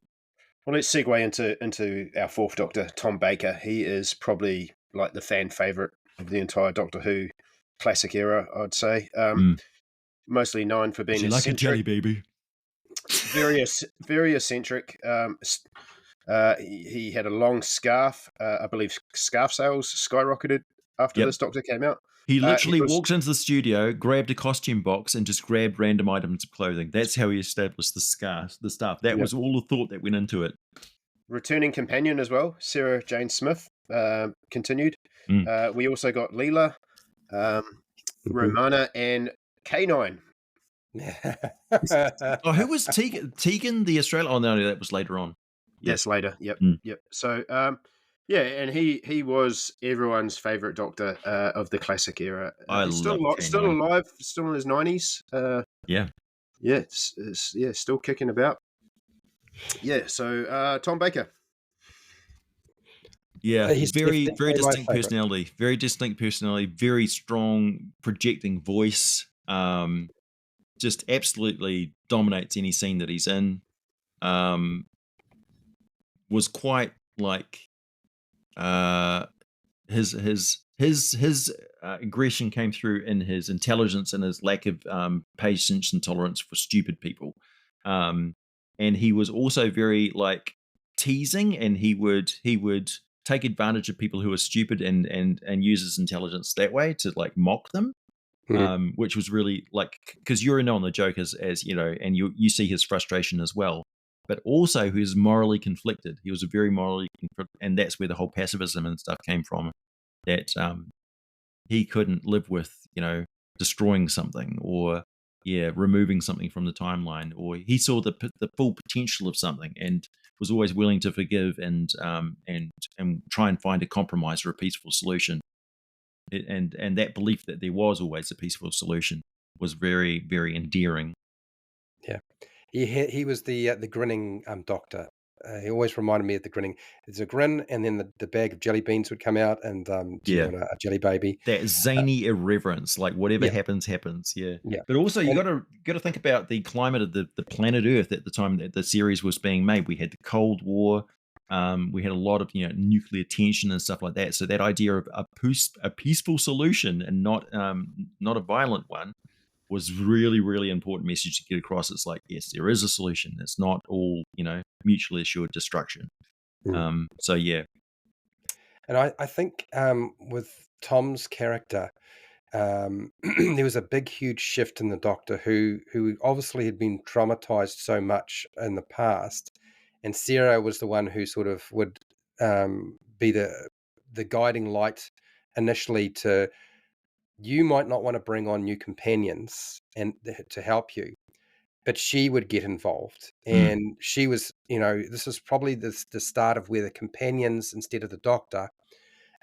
Speaker 1: Well, let's segue into our fourth Doctor, Tom Baker. He is probably like the fan favourite of the entire Doctor Who classic era, I'd say. Mostly known for being
Speaker 2: like a jelly baby.
Speaker 1: Very eccentric. He had a long scarf. I believe scarf sales skyrocketed after this Doctor came out.
Speaker 2: He literally walked into the studio, grabbed a costume box, and just grabbed random items of clothing. That's how he established the stuff. That was all the thought that went into it.
Speaker 1: Returning companion as well, Sarah Jane Smith, continued. We also got Leela, Romana, and K9.
Speaker 2: Who was Tegan? Tegan, the Australian? Oh, no, that was later on.
Speaker 1: Yes, later. Yep. So, and he was everyone's favourite Doctor of the classic era. He's still alive, still in his 90s. Still kicking about. Yeah. So, Tom Baker.
Speaker 2: Yeah, he's very distinct personality. Very distinct personality. Very strong projecting voice. Just absolutely dominates any scene that he's in. Was quite like his aggression came through in his intelligence and his lack of patience and tolerance for stupid people. And he was also very like teasing, and he would take advantage of people who are stupid and use his intelligence that way to like mock them. which was really like, because you're in on the joke as you know, and you see his frustration as well. But also, he was morally conflicted. He was a very morally conflicted, and that's where the whole pacifism and stuff came from. That he couldn't live with, you know, destroying something or removing something from the timeline, or he saw the full potential of something and was always willing to forgive and try and find a compromise or a peaceful solution. And that belief that there was always a peaceful solution was very, very endearing.
Speaker 3: Yeah, he was the grinning doctor. He always reminded me of the grinning. There's a grin, and then the bag of jelly beans would come out, and do you want a jelly baby?
Speaker 2: That zany irreverence, like whatever
Speaker 3: Yeah.
Speaker 2: happens, happens. Yeah.
Speaker 3: Yeah.
Speaker 2: But also, you
Speaker 3: And-
Speaker 2: got to think about the climate of the planet Earth at the time that the series was being made. We had the Cold War. We had a lot of nuclear tension and stuff like that. So that idea of a peaceful solution and not a violent one was really, really important message to get across. It's like, yes, there is a solution. It's not all, mutually assured destruction. So yeah.
Speaker 3: And I think with Tom's character, there was a big, huge shift in the Doctor, who obviously had been traumatized so much in the past, and Sarah was the one who sort of would be the guiding light initially to, you might not want to bring on new companions and to help you, but she would get involved. And she was, this is probably the start of where the companions, instead of the Doctor,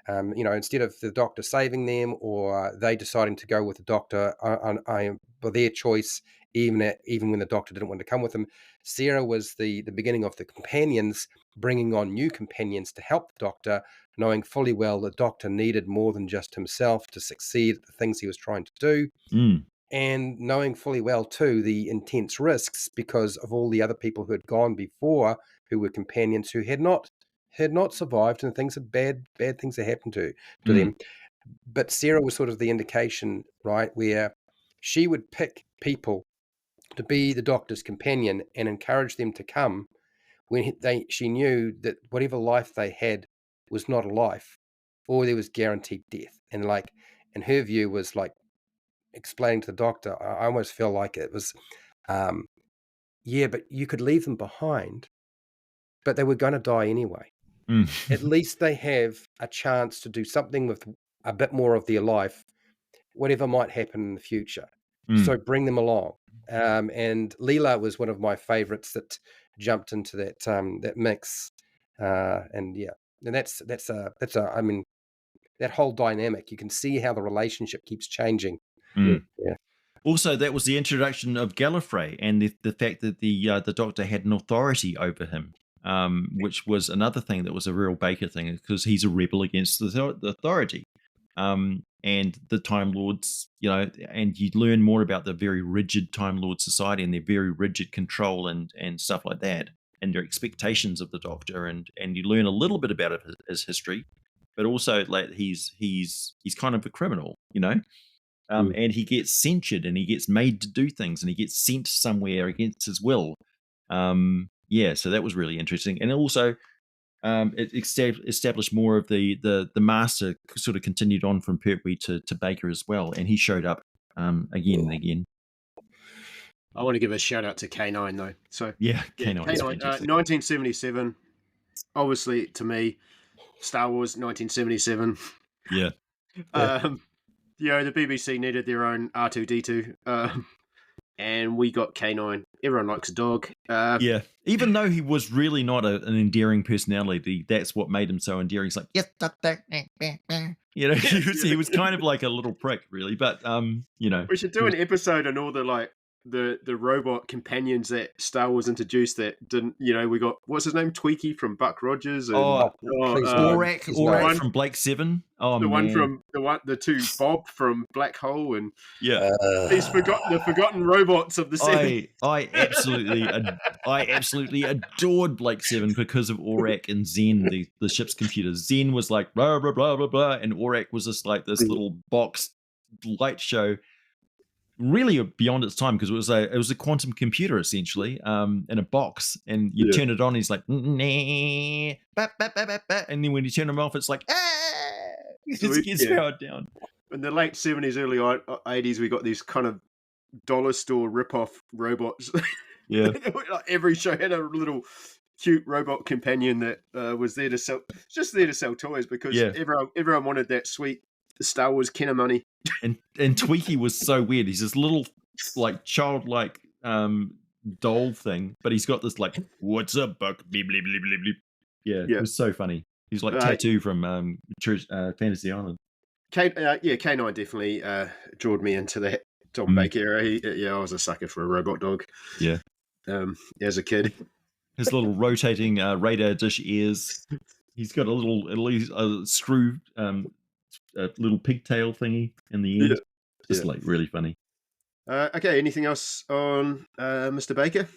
Speaker 3: instead of the Doctor saving them or they deciding to go with the Doctor by their choice, even when the Doctor didn't want to come with them, Sarah was the beginning of the companions bringing on new companions to help the Doctor, knowing fully well the Doctor needed more than just himself to succeed at the things he was trying to do. And knowing fully well too the intense risks because of all the other people who had gone before, who were companions who had not survived, and bad things had happened to them. But Sarah was sort of the indication, right, where she would pick people to be the Doctor's companion and encourage them to come when she knew that whatever life they had was not a life, or there was guaranteed death. And like, in her view, was like explaining to the Doctor, I almost feel like it was, but you could leave them behind, but they were going to die anyway. At least they have a chance to do something with a bit more of their life, whatever might happen in the future. So bring them along. And Leela was one of my favorites that jumped into that mix. And that's I mean, that whole dynamic, you can see how the relationship keeps changing. Yeah.
Speaker 2: Also, that was the introduction of Gallifrey and the fact that the Doctor had an authority over him, which was another thing that was a real Baker thing, because he's a rebel against the authority. And the Time Lords, and you learn more about the very rigid Time Lord society and their very rigid control and stuff like that, and their expectations of the Doctor, and you learn a little bit about his history, but also like he's kind of a criminal, and he gets censured and he gets made to do things and he gets sent somewhere against his will. So that was really interesting. And also it established more of the master sort of continued on from Pertwee to Baker as well. And he showed up again and again.
Speaker 1: I want to give a shout out to K9 though. So
Speaker 2: K9.
Speaker 1: 1977. Obviously, to me, Star Wars 1977.
Speaker 2: Yeah.
Speaker 1: The BBC needed their own R2D2, and we got K9. Everyone likes a dog.
Speaker 2: Even though he was really not an endearing personality, that's what made him so endearing. He's like, yes, Doctor. He was kind of like a little prick, really. But
Speaker 1: we should do an episode on all the robot companions that Star Wars introduced that didn't, we got, what's his name? Tweaky from Buck Rogers. And,
Speaker 2: Aurak from Blake 7. Oh,
Speaker 1: the
Speaker 2: man.
Speaker 1: one from the two Bob from Black Hole, and these forgotten robots of the 70s.
Speaker 2: I absolutely adored Blake 7 because of Aurak and Zen, the ship's computer. Zen was like blah blah blah blah blah, and Aurak was just like this little box light show, really beyond its time, because it was a quantum computer essentially, in a box, and you turn it on, he's like, and then when you turn him off, it's like, it gets powered down.
Speaker 1: in the late 70s, early 80s, we got these kind of dollar store rip-off robots.
Speaker 2: Yeah.
Speaker 1: Like every show had a little cute robot companion that was there to sell, just there to sell toys because
Speaker 2: Yeah.
Speaker 1: everyone wanted that sweet Star Wars Kenner money.
Speaker 2: And Tweaky was so weird. He's this little, like, childlike doll thing, but he's got this, like, what's up, Buck? Bleep, bleep, bleep, bleep, bleep. Yeah, it was so funny. He's like Tattoo from Fantasy Island.
Speaker 1: K9 definitely drawed me into that Tom Baker era. I was a sucker for a robot dog.
Speaker 2: Yeah.
Speaker 1: As a kid.
Speaker 2: His little rotating radar dish ears. He's got a little screw, a little pigtail thingy in the end. Just like really funny.
Speaker 1: Okay, anything else on Mr. Baker?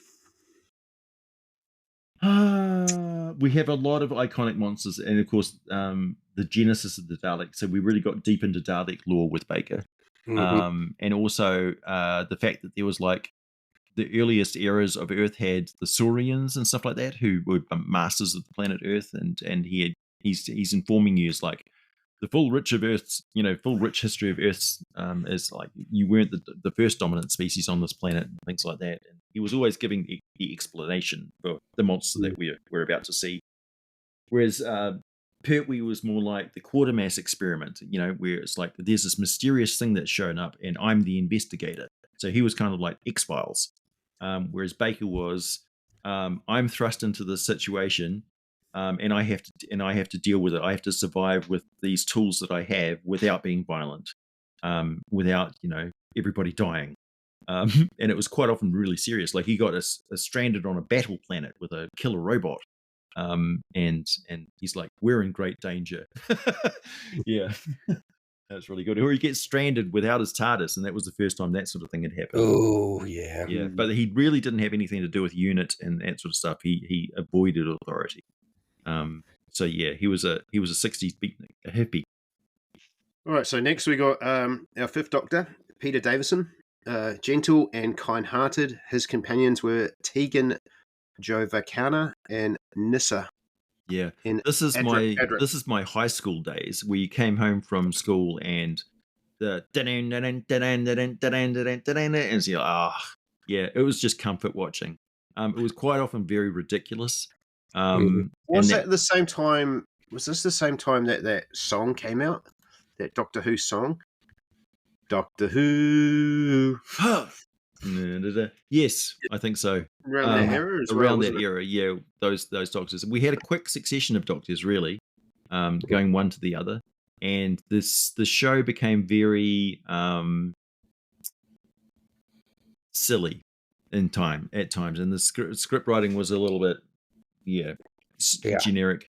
Speaker 2: We have a lot of iconic monsters, and of course, the genesis of the Dalek. So we really got deep into Dalek lore with Baker, and also the fact that there was like the earliest eras of Earth had the Saurians and stuff like that, who were masters of the planet Earth, and he's informing you as like the full rich history of Earth's is like you weren't the first dominant species on this planet and things like that. And he was always giving the explanation for the monster that we're about to see. Whereas Pertwee was more like the Quatermass experiment, where it's like there's this mysterious thing that's shown up and I'm the investigator. So he was kind of like X-Files. Whereas Baker was, I'm thrust into this situation, and I have to deal with it. I have to survive with these tools that I have without being violent, without everybody dying. And it was quite often really serious. Like he got us stranded on a battle planet with a killer robot, and he's like, "We're in great danger." Yeah. That's really good. Or he gets stranded without his TARDIS, and that was the first time that sort of thing had happened.
Speaker 3: Oh, yeah.
Speaker 2: Yeah, but he really didn't have anything to do with UNIT and that sort of stuff. He avoided authority. So yeah, he was a 60s beatnik, a hippie.
Speaker 1: All right, so next we got our fifth Doctor, Peter Davison. Gentle and kind-hearted. His companions were Tegan Jovacana and Nissa.
Speaker 2: Yeah, this is my high school days where you came home from school and the and so it was just comfort watching. It was quite often very ridiculous.
Speaker 1: Was that the same time? Was this the same time that song came out? That Doctor Who song? Doctor Who.
Speaker 2: Yes, I think so.
Speaker 1: Around that era as well.
Speaker 2: Around that era, yeah, those Doctors. We had a quick succession of Doctors, really, going one to the other, and the show became very silly at times, and the script writing was a little bit, generic.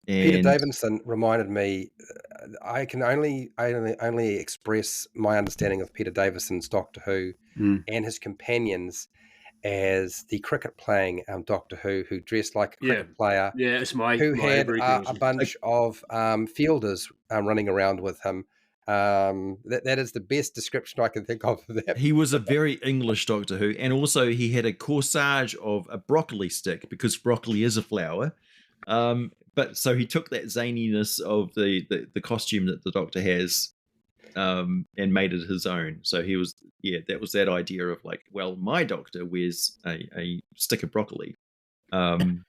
Speaker 3: Peter Davison reminded me. I can only express my understanding of Peter Davison's Doctor Who and his companions as the cricket-playing Doctor Who dressed like a cricket player.
Speaker 1: Yeah, it's
Speaker 3: who had a bunch of fielders running around with him. That is the best description I can think of that.
Speaker 2: He was a very English Doctor Who, and also he had a corsage of a broccoli stick because broccoli is a flower. But so he took that zaniness of the costume that the Doctor has, and made it his own. So he was, that was that idea of like, well, my Doctor wears a stick of broccoli, and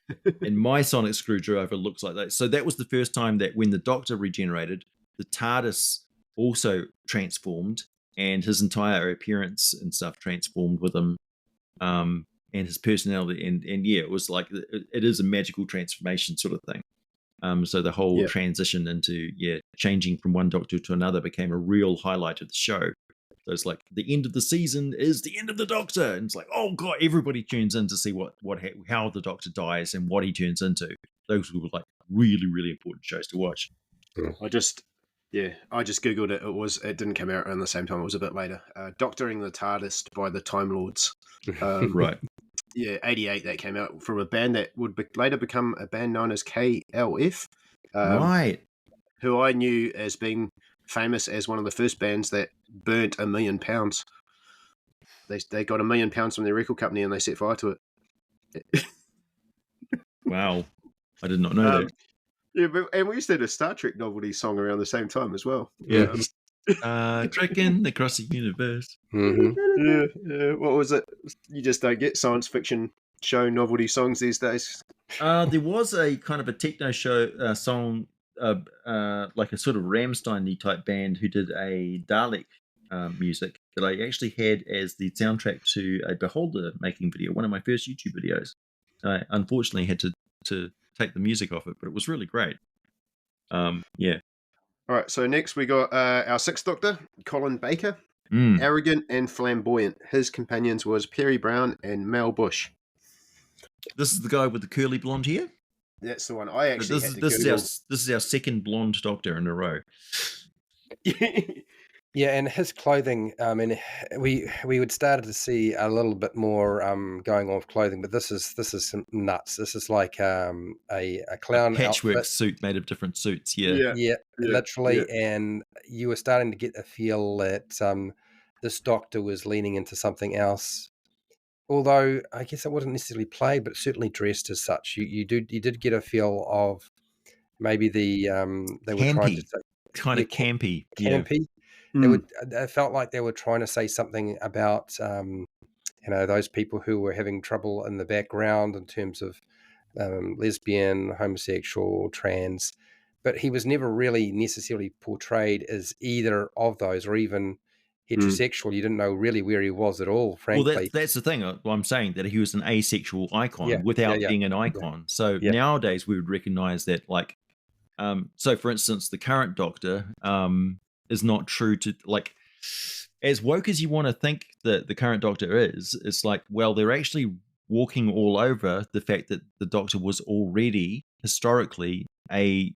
Speaker 2: my sonic screwdriver looks like that. So that was the first time that when the Doctor regenerated, the TARDIS also transformed, and his entire appearance and stuff transformed with him. And his personality, and it was like it is a magical transformation sort of thing. So the whole transition into changing from one Doctor to another became a real highlight of the show. So it's like the end of the season is the end of the Doctor, and it's like, oh god, everybody tunes in to see how the Doctor dies and what he turns into. Those were like really, really important shows to watch.
Speaker 1: I just googled it. It didn't come out around the same time. It was a bit later. Doctoring the TARDIS by the Time Lords.
Speaker 2: Right.
Speaker 1: Yeah, 88 that came out from a band that would later become a band known as KLF.
Speaker 2: Right.
Speaker 1: Who I knew as being famous as one of the first bands that burnt £1 million. They got £1 million from their record company and they set fire to it.
Speaker 2: Wow. I did not know that.
Speaker 1: and we used to have a Star Trek novelty song around the same time as well.
Speaker 2: Yeah. Trekking across the universe.
Speaker 1: Yeah. What was it? You just don't get science fiction show novelty songs these days.
Speaker 2: There was a kind of a techno show song, like a sort of Rammstein-y type band who did a Dalek music that I actually had as the soundtrack to a Beholder making video, one of my first YouTube videos. I unfortunately had to take the music off it, but it was really great. Yeah.
Speaker 1: All right, so next we got our Sixth Doctor, Colin Baker.
Speaker 2: Mm.
Speaker 1: Arrogant and flamboyant. His companions was Perry Brown and Mel Bush.
Speaker 2: This is the guy with the curly blonde hair?
Speaker 1: That's the one. I actually
Speaker 2: this is our second blonde Doctor in a row.
Speaker 3: Yeah, and his clothing. I mean, we would started to see a little bit more going on with clothing, but this is some nuts. This is like a clown
Speaker 2: patchwork
Speaker 3: outfit.
Speaker 2: suit made of different suits. Yeah,
Speaker 3: literally, and you were starting to get the feel that this Doctor was leaning into something else. Although I guess it wasn't necessarily played, but certainly dressed as such. You did get a feel of maybe they were trying to say
Speaker 2: kind of campy.
Speaker 3: Campy. I felt like they were trying to say something about those people who were having trouble in the background in terms of lesbian, homosexual, trans, but he was never really necessarily portrayed as either of those, or even heterosexual. You didn't know really where he was at all, frankly.
Speaker 2: Well, that's the thing. I'm saying that he was an asexual icon without being an icon. So nowadays we would recognize that, like, so for instance, the current Doctor is not true to, like, as woke as you want to think that the current Doctor is, it's like, well, they're actually walking all over the fact that the Doctor was already historically a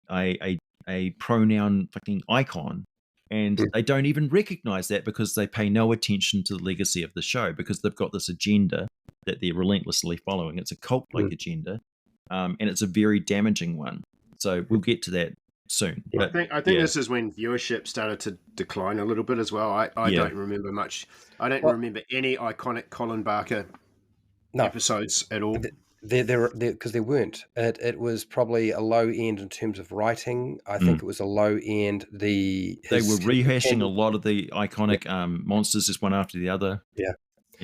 Speaker 2: pronoun fucking icon. And they don't even recognize that because they pay no attention to the legacy of the show, because they've got this agenda that they're relentlessly following. It's a cult-like agenda, and it's a very damaging one. So we'll get to that soon. But,
Speaker 1: I think this is when viewership started to decline a little bit as well. I don't remember much. I don't remember any iconic Colin Barker episodes at all.
Speaker 3: Because there weren't. It was probably a low end in terms of writing. I think it was a low end. They were
Speaker 2: rehashing a lot of the iconic monsters, just one after the other.
Speaker 3: Yeah.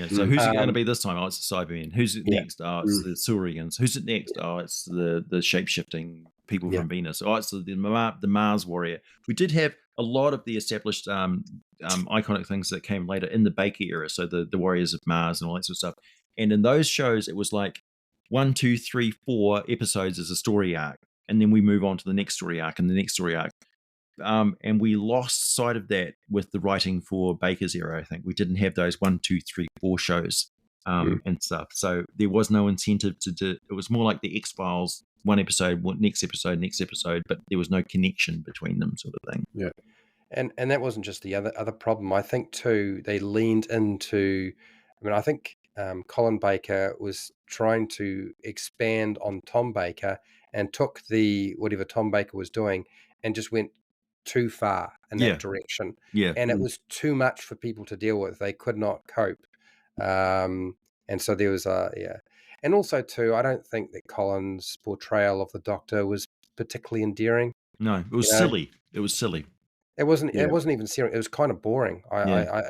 Speaker 2: So who's it going to be this time? Oh, it's the Cybermen. Who's it next? Oh, it's the Saurians. Who's it next? Oh, it's the shape-shifting people from Venus. Oh, it's the Mars warrior. We did have a lot of the established iconic things that came later in the Baker era. So the Warriors of Mars and all that sort of stuff. And in those shows, it was like 1, 2, 3, 4 episodes as a story arc, and then we move on to the next story arc and the next story arc. And we lost sight of that with the writing for Baker's era. I think we didn't have those 1, 2, 3, 4 shows and stuff. So there was no incentive to do. It was more like the X-Files, one episode, next episode, but there was no connection between them, sort of thing.
Speaker 3: Yeah, and that wasn't just the other problem. I think too they leaned into. I mean, I think Colin Baker was trying to expand on Tom Baker and took whatever Tom Baker was doing and just went too far in that direction.
Speaker 2: Yeah.
Speaker 3: And it was too much for people to deal with. They could not cope. And so there was and also too, I don't think that Colin's portrayal of the Doctor was particularly endearing.
Speaker 2: No, it was silly. It was silly.
Speaker 3: It wasn't. It wasn't even serious. It was kind of boring.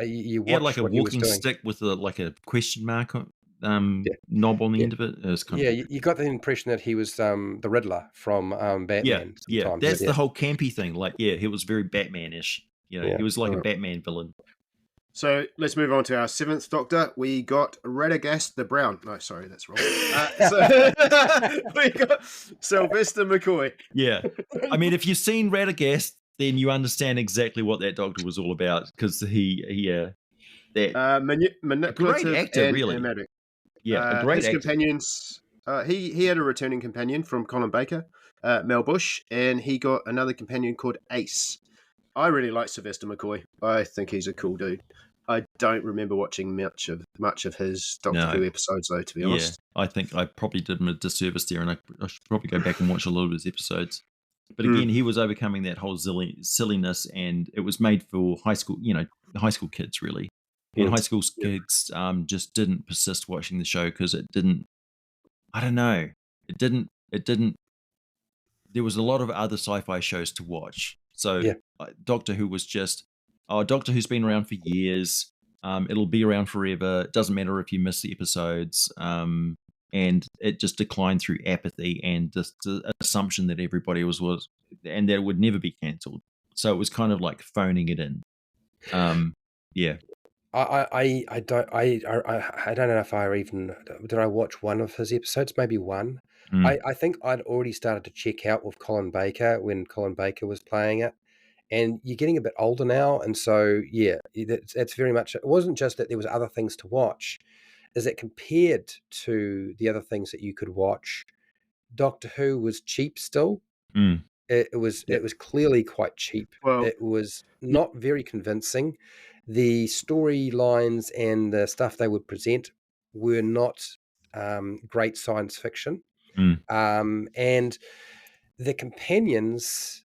Speaker 3: You
Speaker 2: had like a walking stick with like a question mark knob on the end of it. It was kind of,
Speaker 3: you got the impression that he was the Riddler from Batman.
Speaker 2: Yeah, that's the whole campy thing. Like, he was very Batman-ish. He was like a Batman villain.
Speaker 1: So let's move on to our seventh Doctor. We got Radagast the Brown. No, sorry, that's wrong. We got Sylvester McCoy.
Speaker 2: Yeah, I mean, if you've seen Radagast, then you understand exactly what that Doctor was all about, because
Speaker 1: manipulative,
Speaker 2: great actor,
Speaker 1: and
Speaker 2: really.
Speaker 1: dramatic.
Speaker 2: Yeah, a great actor.
Speaker 1: Companions. He had a returning companion from Colin Baker, Mel Bush, and he got another companion called Ace. I really like Sylvester McCoy. I think he's a cool dude. I don't remember watching much of his Doctor Who episodes, though, to be honest.
Speaker 2: I think I probably did him a disservice there, and I should probably go back and watch a lot of his episodes. But again, he was overcoming that whole silliness, and it was made for high school kids, really. And high school kids just didn't persist watching the show because it didn't. I don't know. It didn't. There there was a lot of other sci-fi shows to watch. So
Speaker 3: Yeah.
Speaker 2: Doctor Who was just, Doctor Who's been around for years. It'll be around forever. It doesn't matter if you miss the episodes. And it just declined through apathy and just the assumption that everybody was, and that it would never be cancelled. So it was kind of like phoning it in. Yeah.
Speaker 3: I don't know if I even did I watch one of his episodes, maybe one.
Speaker 2: Mm.
Speaker 3: I think I'd already started to check out with Colin Baker when Colin Baker was playing it. And you're getting a bit older now, and so yeah, that's very much. It wasn't just that there was other things to watch, is that compared to the other things that you could watch, Doctor Who was cheap still.
Speaker 2: Mm.
Speaker 3: It was clearly quite cheap.
Speaker 1: Well,
Speaker 3: It was not very convincing. The storylines and the stuff they would present were not great science fiction.
Speaker 2: Mm.
Speaker 3: And the companions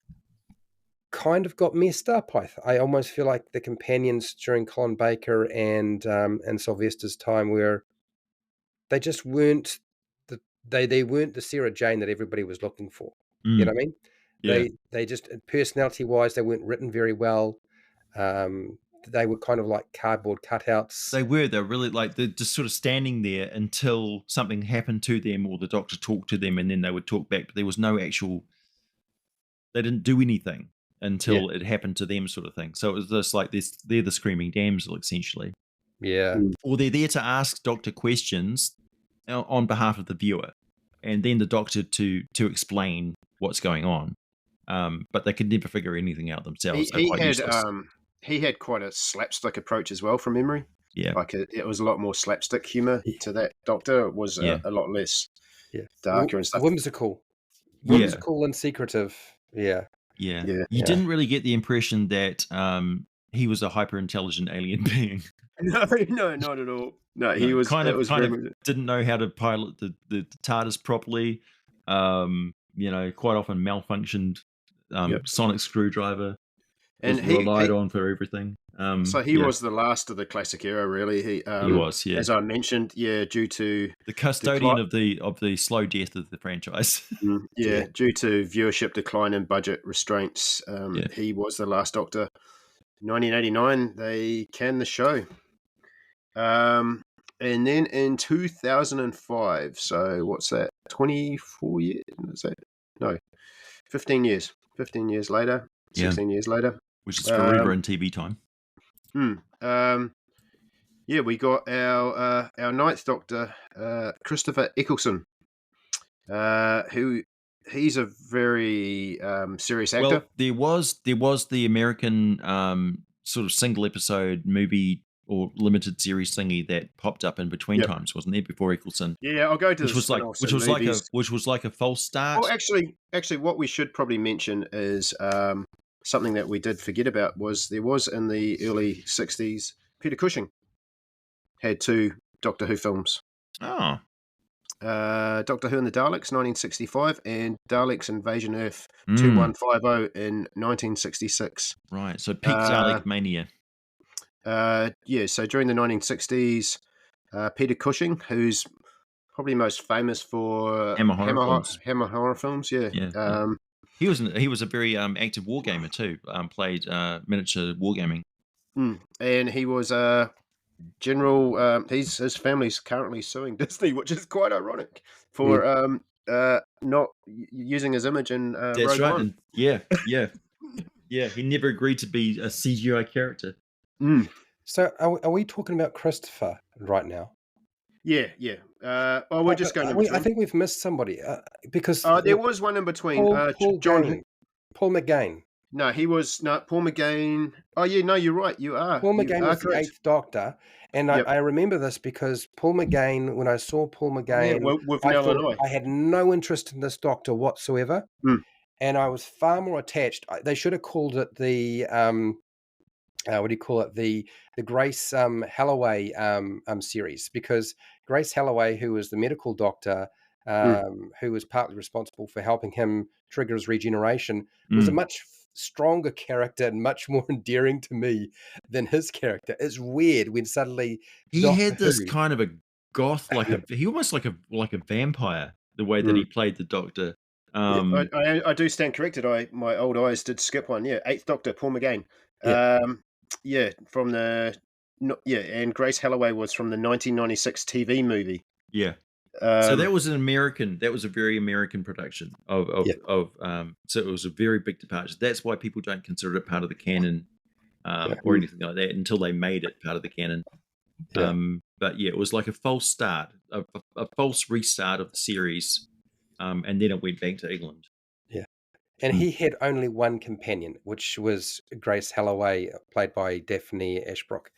Speaker 3: kind of got messed up. I almost feel like the companions during Colin Baker and Sylvester's time were they just weren't they weren't the Sarah Jane that everybody was looking for. You know what I mean?
Speaker 2: Yeah.
Speaker 3: They just personality wise they weren't written very well. They were kind of like cardboard cutouts.
Speaker 2: They were. They're really like they're just sort of standing there until something happened to them or the Doctor talked to them, and then they would talk back. But there was no actual. They didn't do anything until it happened to them, sort of thing. So it was just like this. They're the screaming damsel, essentially.
Speaker 3: Yeah.
Speaker 2: Or they're there to ask Doctor questions on behalf of the viewer, and then the Doctor to explain what's going on. But they could never figure anything out themselves.
Speaker 1: He had quite a slapstick approach as well, from memory.
Speaker 2: Yeah,
Speaker 1: like it was a lot more slapstick humor to that Doctor. It was a lot less darker and stuff.
Speaker 3: Whimsical and secretive. Yeah.
Speaker 2: You didn't really get the impression that he was a hyper intelligent alien being.
Speaker 1: No, not at all. No, he was
Speaker 2: kind of didn't know how to pilot the TARDIS properly. Quite often malfunctioned sonic screwdriver. And he relied on for everything.
Speaker 1: So he was the last of the classic era, really. He was, as I mentioned, due to
Speaker 2: the custodian of the slow death of the franchise.
Speaker 1: Due to viewership decline and budget restraints, he was the last Doctor. In 1989, they canned the show. And then in 2005, so what's that? 24 years? Is that? No, 15 years. 15 years later. 16 years later.
Speaker 2: Which is forever in TV time.
Speaker 1: We got our ninth Doctor, Christopher Eccleston, who he's a very serious actor.
Speaker 2: Well, there was the American sort of single episode movie or limited series thingy that popped up in between times, wasn't there? Before Eccleston.
Speaker 1: Yeah, I'll go to
Speaker 2: which was like a false start.
Speaker 1: Well, actually, what we should probably mention is something that we did forget about was there was in the early 60s, Peter Cushing had 2 Doctor Who films.
Speaker 2: Oh.
Speaker 1: Doctor Who and the Daleks, 1965, and Daleks Invasion Earth 2150 in 1966.
Speaker 2: Right, so peak Dalek mania.
Speaker 1: So during the 1960s, Peter Cushing, who's probably most famous for
Speaker 2: Hammer horror
Speaker 1: films.
Speaker 2: He was a very active wargamer too. Played miniature wargaming.
Speaker 1: And he was general. His family's currently suing Disney, which is quite ironic for not using his image in Rogue One.
Speaker 2: He never agreed to be a CGI character.
Speaker 3: So are we talking about Christopher right now?
Speaker 1: Yeah. Well, we're just going.
Speaker 3: I think we've missed somebody because
Speaker 1: there was one in between.
Speaker 3: Paul McGain.
Speaker 1: No, he was not Paul McGain. Oh, yeah, no, you're right. You are.
Speaker 3: Paul McGain was the 8th Doctor, and I remember this because Paul McGain. When I saw Paul McGain, I had no interest in this Doctor whatsoever, and I was far more attached. They should have called it the what do you call it? The Grace Halloway series, because Grace Halloway, who was the medical doctor, who was partly responsible for helping him trigger his regeneration, was a much stronger character and much more endearing to me than his character. It's weird when suddenly
Speaker 2: he had this kind of a goth, he almost like a vampire, the way that he played the Doctor.
Speaker 1: I do stand corrected. My old eyes did skip one. Yeah, Eighth Doctor, Paul McGann.
Speaker 3: Yeah.
Speaker 1: From and Grace Halloway was from the 1996 TV movie.
Speaker 2: Yeah. So that was a very American production
Speaker 3: Yeah.
Speaker 2: so it was a very big departure. That's why people don't consider it part of the canon or anything like that until they made it part of the canon.
Speaker 3: Yeah.
Speaker 2: But yeah, it was like a false start, a false restart of the series, and then it went back to England.
Speaker 3: Yeah. And he had only one companion, which was Grace Halloway, played by Daphne Ashbrook.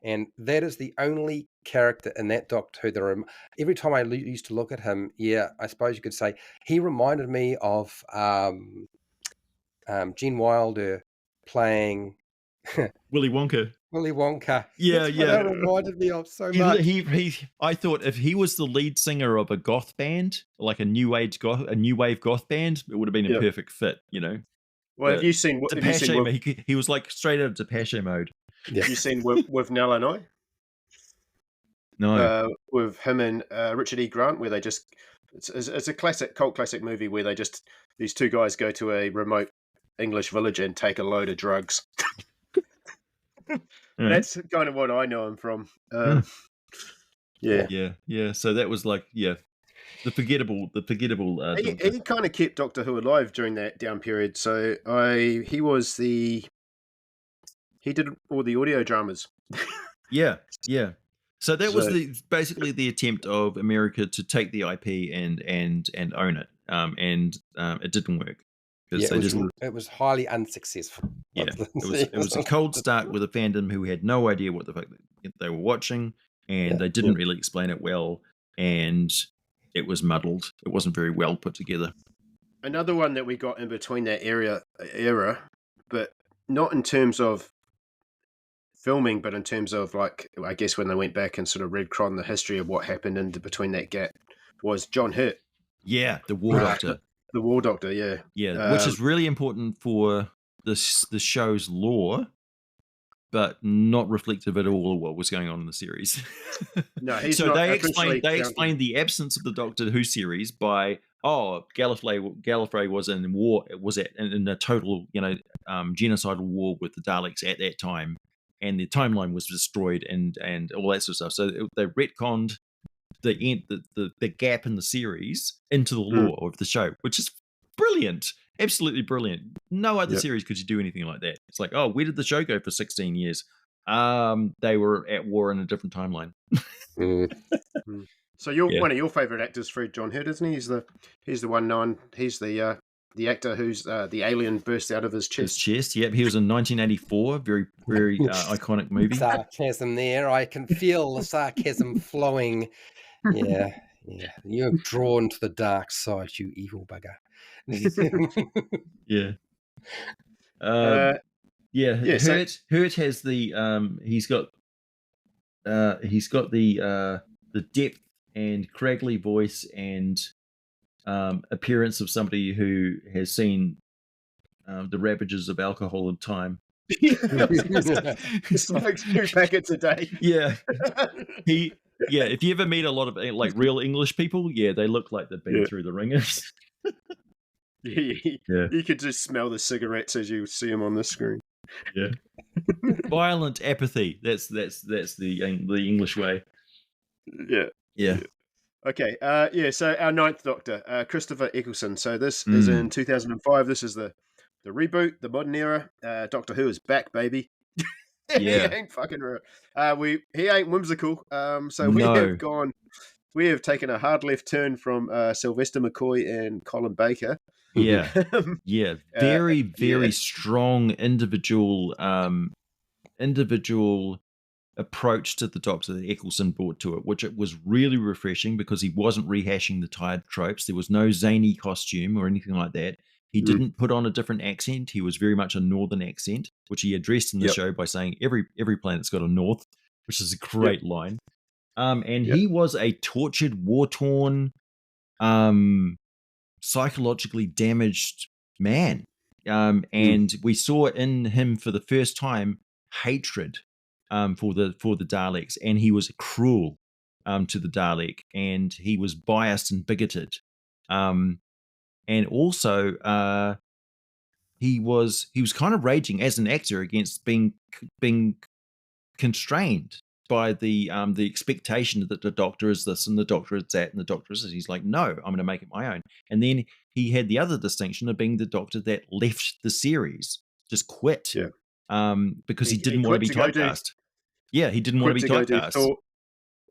Speaker 3: And that is the only character in that Doctor Who that every time I used to look at him, I suppose you could say he reminded me of Gene Wilder playing
Speaker 2: Willy Wonka.
Speaker 3: Willy Wonka.
Speaker 2: Yeah,
Speaker 3: That's what that reminded me of so much.
Speaker 2: I thought if he was the lead singer of a goth band, like a new wave goth band, it would have been a perfect fit, you know.
Speaker 1: Well, have you seen
Speaker 2: he was like straight out of Depeche Mode.
Speaker 3: Yeah.
Speaker 1: Have you seen with Nell and I?
Speaker 2: No.
Speaker 1: With him and Richard E. Grant, where it's a cult classic movie where these two guys go to a remote English village and take a load of drugs. That's kind of what I know him from.
Speaker 2: Yeah. So that was like, the forgettable.
Speaker 1: He kind of kept Doctor Who alive during that down period. So he did all the audio dramas.
Speaker 2: Yeah. So that was basically the attempt of America to take the IP and own it. It didn't work.
Speaker 3: It was highly unsuccessful.
Speaker 2: Yeah, it was a cold start with a fandom who had no idea what the fuck they were watching, and they didn't really explain it well, and it was muddled. It wasn't very well put together.
Speaker 1: Another one that we got in between that era, but not in terms of filming, but in terms of, like, I guess when they went back and sort of retconned the history of what happened in between that gap, was John Hurt.
Speaker 2: Yeah, the War Doctor.
Speaker 1: The War Doctor, yeah.
Speaker 2: Yeah, which is really important for the show's lore, but not reflective at all of what was going on in the series.
Speaker 1: No, he's
Speaker 2: so
Speaker 1: not.
Speaker 2: They explained the absence of the Doctor Who series by Gallifrey was in war, in a total genocidal war with the Daleks at that time, and the timeline was destroyed and all that sort of stuff. So they retconned the gap in the series into the lore of the show, which is brilliant, absolutely brilliant. No other series could you do anything like that. It's like, oh, where did the show go for 16 years? They were at war in a different timeline.
Speaker 1: So one of your favorite actors, Fred John Hurt, isn't he? He's the one known. He's the actor whose the alien burst out of his chest.
Speaker 2: Yep. He was in 1984. Very, very iconic movie.
Speaker 3: Sarcasm there. I can feel the sarcasm flowing. Yeah. You're drawn to the dark side, you evil bugger.
Speaker 2: Yeah. Hurt has the he's got the depth and craggly voice and appearance of somebody who has seen the ravages of alcohol and time.
Speaker 1: It's like 2 packets a day.
Speaker 2: Yeah. If you ever meet a lot of like real English people, they look like they've been through the ringers.
Speaker 1: You could just smell the cigarettes as you see them on the screen.
Speaker 2: Yeah. Violent apathy. That's the English way. Yeah.
Speaker 1: Okay. So our 9th Doctor, Christopher Eccleston. So this is in 2005. This is the reboot, the modern era. Doctor Who is back, baby. He ain't fucking he ain't whimsical. So we have taken a hard left turn from Sylvester McCoy and Colin Baker. Very strong
Speaker 2: individual approach to the Doctor that Eccleston brought to it, which it was really refreshing because he wasn't rehashing the tired tropes. There was no zany costume or anything like that. He didn't put on a different accent. He was very much a northern accent, which he addressed in the show by saying every planet's got a north, which is a great line. He was a tortured, war-torn, psychologically damaged man. And we saw in him for the first time hatred for the Daleks, and he was cruel to the Dalek, and he was biased and bigoted. and also he was kind of raging as an actor against being constrained by the expectation that the Doctor is this and the Doctor is that and the Doctor is this. He's like, no, I'm going to make it my own. And then he had the other distinction of being the Doctor that left the series, just quit, because he didn't want to be typecast. Yeah, he didn't want to be typecast.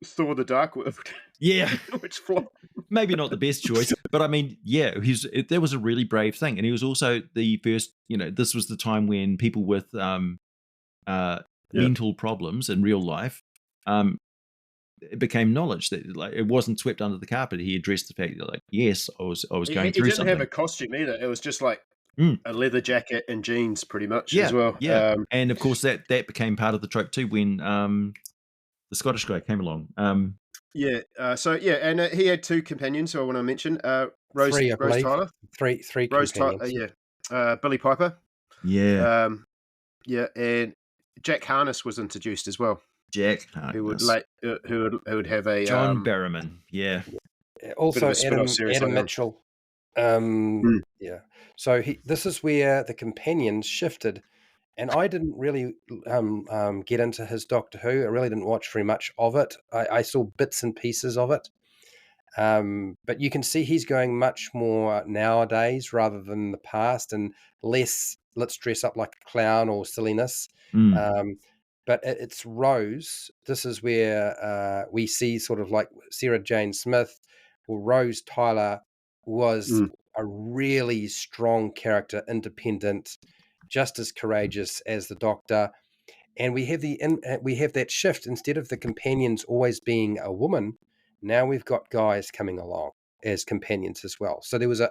Speaker 1: Thor the Dark World.
Speaker 2: Yeah,
Speaker 1: which flopped.
Speaker 2: Maybe not the best choice, but I mean, yeah, that was a really brave thing, and he was also the first. This was the time when people with mental problems in real life, it became knowledge that like it wasn't swept under the carpet. He addressed the fact that, like, yes, I was going through something. He
Speaker 1: didn't have a costume either. It was just like a leather jacket and jeans, pretty much, as well.
Speaker 2: Yeah, and of course that became part of the trope too when the Scottish guy came along. And he had two companions who I want to mention. Rose Tyler.
Speaker 3: Three
Speaker 1: Rose
Speaker 3: companions.
Speaker 1: Billy Piper.
Speaker 2: Yeah.
Speaker 1: And Jack Harness was introduced as well.
Speaker 2: Jack Harness.
Speaker 1: Who would have a
Speaker 2: John Barrowman. Yeah.
Speaker 3: Also Adam Mitchell. Yeah. So this is where the companions shifted. And I didn't really get into his Doctor Who. I really didn't watch very much of it. I saw bits and pieces of it. But you can see he's going much more nowadays rather than the past, and less let's dress up like a clown or silliness. But it's Rose. This is where we see sort of like Sarah Jane Smith or Rose Tyler was a really strong character, independent, just as courageous as the Doctor. And we have that shift. Instead of the companions always being a woman, now we've got guys coming along as companions as well. So there was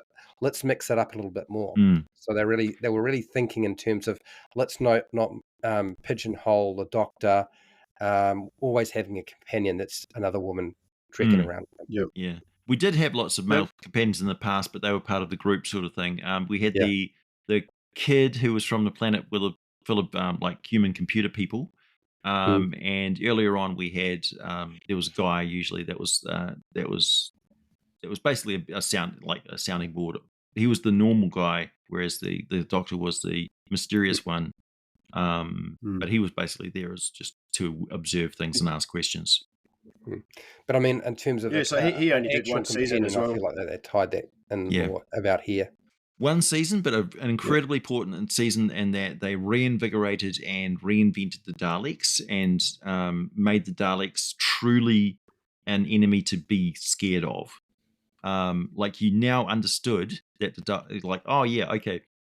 Speaker 3: let's mix it up a little bit more. So they were really thinking in terms of let's not pigeonhole the Doctor always having a companion that's another woman trekking around.
Speaker 2: Yeah. We did have lots of male companions in the past, but they were part of the group sort of thing. We had the kid who was from the planet full of like human computer people. And earlier on we had there was a guy usually that was basically a sounding board. He was the normal guy, whereas the Doctor was the mysterious one. But he was basically there as just to observe things and ask questions.
Speaker 3: But I mean, in terms of
Speaker 1: so he only did one season as well.
Speaker 3: I feel like they tied that in more about here.
Speaker 2: One season, but an incredibly important season in that they reinvigorated and reinvented the Daleks and made the Daleks truly an enemy to be scared of. Like you now understood that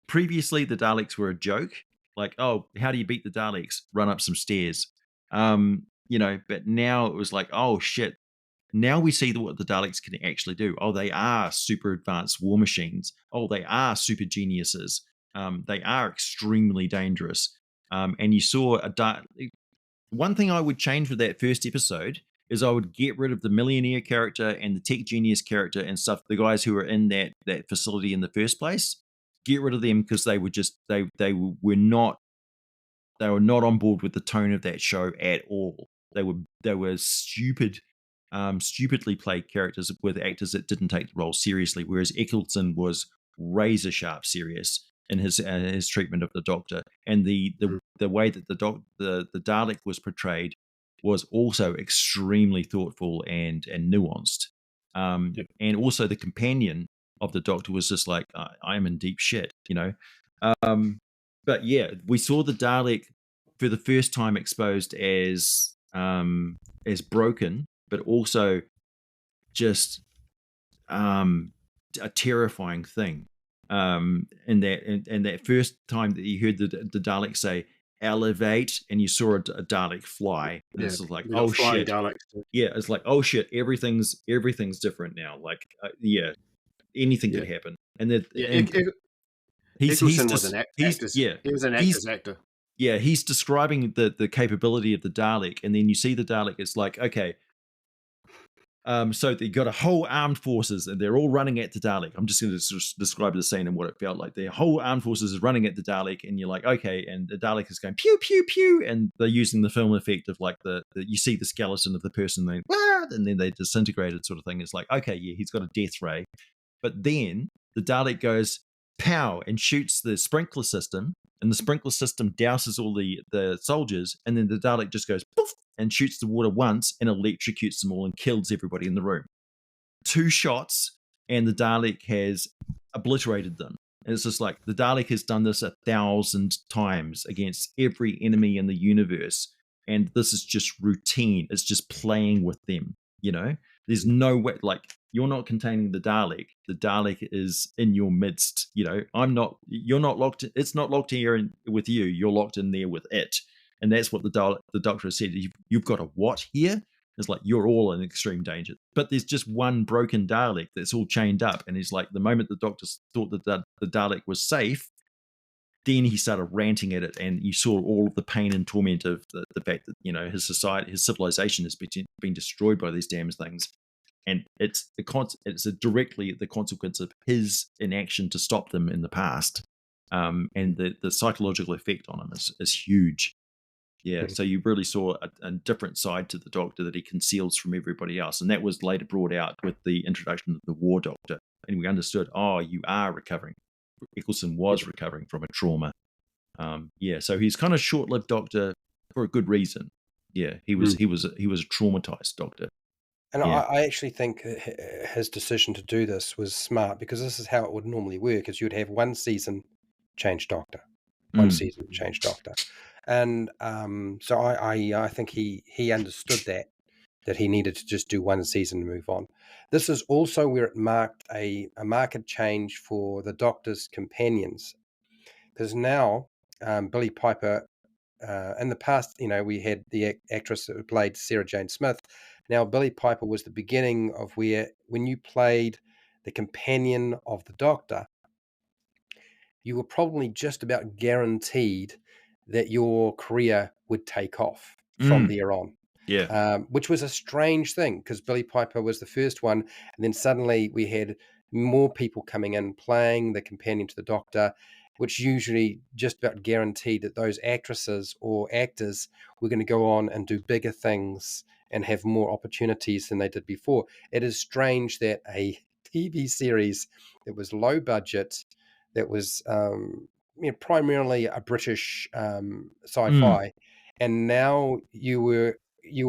Speaker 2: previously the Daleks were a joke. Like, oh, how do you beat the Daleks? Run up some stairs. But now it was like, oh shit. Now we see what the Daleks can actually do. Oh, they are super advanced war machines. Oh, they are super geniuses. They are extremely dangerous. And you saw one thing I would change with that first episode is I would get rid of the millionaire character and the tech genius character and stuff. The guys who were in that facility in the first place, get rid of them because they were just they were not on board with the tone of that show at all. They were stupidly played characters with actors that didn't take the role seriously, whereas Eccleston was razor sharp serious in his treatment of the Doctor, and the way that the Dalek was portrayed was also extremely thoughtful and nuanced. And also the companion of the Doctor was just like, I'm in deep shit, But yeah, we saw the Dalek for the first time exposed as broken, but also just a terrifying thing. And that first time that you heard the Dalek say elevate, and you saw a Dalek fly, and it's like, oh shit, Daleks. Yeah, it's like, oh shit, everything's different now. Like, anything could happen. And that
Speaker 1: Eccleston was an actor. He was an actor.
Speaker 2: Yeah, he's describing the capability of the Dalek, and then you see the Dalek. It's like, okay, so they got a whole armed forces, and they're all running at the Dalek. I'm just going to describe the scene and what it felt like. The whole armed forces is running at the Dalek, and you're like, okay, and the Dalek is going pew pew pew, and they're using the film effect of like you see the skeleton of the person, and then they disintegrated sort of thing. It's like, okay, yeah, he's got a death ray. But then the Dalek goes pow and shoots the sprinkler system, and the sprinkler system douses all the soldiers, and then the Dalek just goes poof and shoots the water once and electrocutes them all and kills everybody in the room. 2 shots, and the Dalek has obliterated them. And it's just like the Dalek has done this 1,000 times against every enemy in the universe. And this is just routine. It's just playing with them, you know? There's no way, like, you're not containing the Dalek. The Dalek is in your midst, you know? You're not locked, it's not locked here with you. You're locked in there with it. And that's what the doctor said. You've got a what here? It's like, you're all in extreme danger. But there's just one broken Dalek that's all chained up. And he's like, the moment the doctor thought that the Dalek was safe, then he started ranting at it. And you saw all of the pain and torment of the fact that, you know, his society, his civilization has been destroyed by these damn things. And it's directly the consequence of his inaction to stop them in the past. And the psychological effect on him is huge. Yeah, so you really saw a different side to the Doctor that he conceals from everybody else. And that was later brought out with the introduction of the War Doctor. And we understood, you are recovering. Eccleston was recovering from a trauma. So he's kind of short-lived Doctor for a good reason. Yeah, he was a traumatized Doctor.
Speaker 3: And I actually think his decision to do this was smart, because this is how it would normally work, is you'd have one season change Doctor. One season change Doctor. And so I think he understood that he needed to just do one season and move on. This is also where it marked a marked change for the Doctor's companions, because now Billie Piper, in the past, you know, we had the actress that played Sarah Jane Smith. Now Billie Piper was the beginning of where, when you played the companion of the Doctor, you were probably just about guaranteed that your career would take off from there on.
Speaker 2: Yeah.
Speaker 3: Which was a strange thing, because Billie Piper was the first one, and then suddenly we had more people coming in playing the companion to the Doctor, which usually just about guaranteed that those actresses or actors were going to go on and do bigger things and have more opportunities than they did before. It is strange that a TV series that was low budget, that was primarily a British sci-fi, and now you were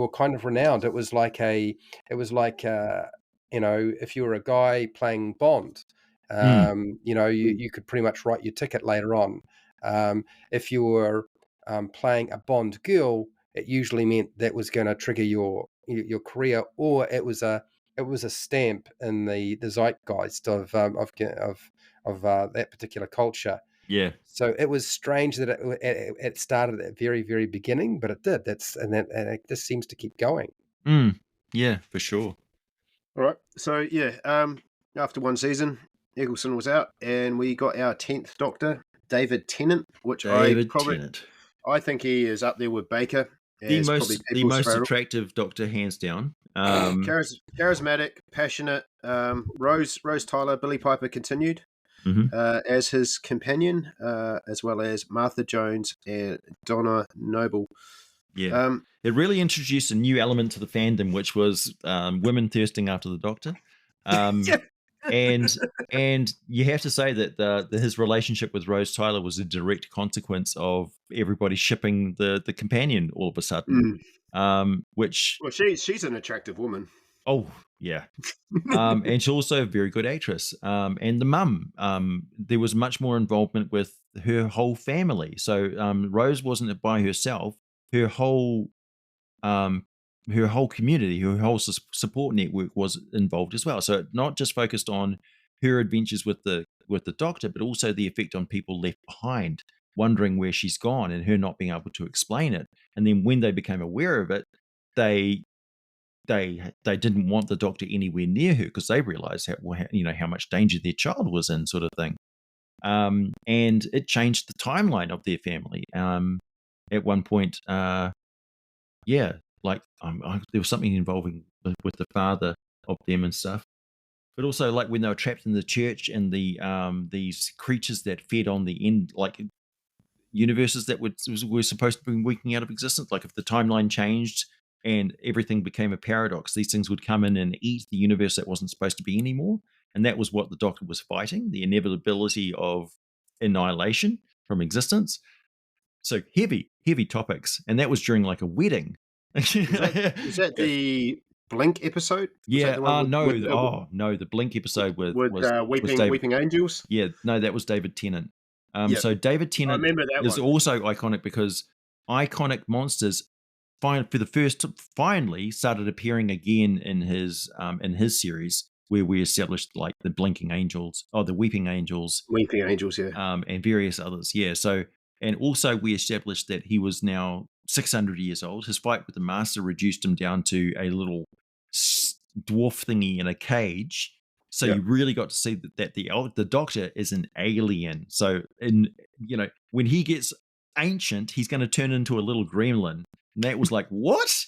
Speaker 3: kind of renowned. It was like if you were a guy playing Bond, you could pretty much write your ticket later on. If you were playing a Bond girl, it usually meant that was going to trigger your career, or it was a stamp in the zeitgeist of that particular culture.
Speaker 2: Yeah.
Speaker 3: So it was strange that it started at the very, very beginning, but it did. And it just seems to keep going.
Speaker 2: Yeah, for sure.
Speaker 1: All right. So after one season, Eccleston was out, and we got our 10th Doctor, David Tennant, which I think he is up there with Baker.
Speaker 2: The most attractive Doctor, hands down.
Speaker 1: Charismatic, passionate. Rose Tyler, Billie Piper continued as his companion, as well as Martha Jones and Donna Noble.
Speaker 2: Yeah, it really introduced a new element to the fandom, which was women thirsting after the Doctor. And you have to say that his relationship with Rose Tyler was a direct consequence of everybody shipping the companion all of a sudden.
Speaker 1: She's an attractive woman.
Speaker 2: Oh yeah, and she's also a very good actress. And the mum, there was much more involvement with her whole family. So Rose wasn't by herself. Her whole community, her whole support network was involved as well. So not just focused on her adventures with the Doctor, but also the effect on people left behind, wondering where she's gone and her not being able to explain it. And then when they became aware of it, they didn't want the Doctor anywhere near her, because they realized how much danger their child was in, sort of thing. And it changed the timeline of their family. At one point, there was something involving with the father of them and stuff. But also, like, when they were trapped in the church, and these creatures that fed on the end, like universes that were supposed to be waking out of existence. Like, if the timeline changed and everything became a paradox, these things would come in and eat the universe that wasn't supposed to be anymore. and that was what the Doctor was fighting: the inevitability of annihilation from existence. So heavy topics, and that was during like a wedding.
Speaker 1: Was that the Blink episode? Was that
Speaker 2: Yeah.
Speaker 1: the one
Speaker 2: No. The Blink episode
Speaker 1: with
Speaker 2: was David.
Speaker 1: Weeping Angels?
Speaker 2: Yeah, no, that was David Tennant.
Speaker 1: Yep.
Speaker 2: So David
Speaker 1: I
Speaker 2: Tennant
Speaker 1: remember that
Speaker 2: is
Speaker 1: one.
Speaker 2: also iconic because iconic monsters finally started appearing again in his series, where we established like the Blinking Angels, or the Weeping Angels,
Speaker 1: Weeping Angels, yeah.
Speaker 2: and various others. Yeah. So, and also we established that he was now 600 years old. His fight with the Master reduced him down to a little dwarf thingy in a cage. So
Speaker 1: Yep.
Speaker 2: you really got to see that the Doctor is an alien. So when he gets ancient, he's going to turn into a little gremlin. And that was like, what?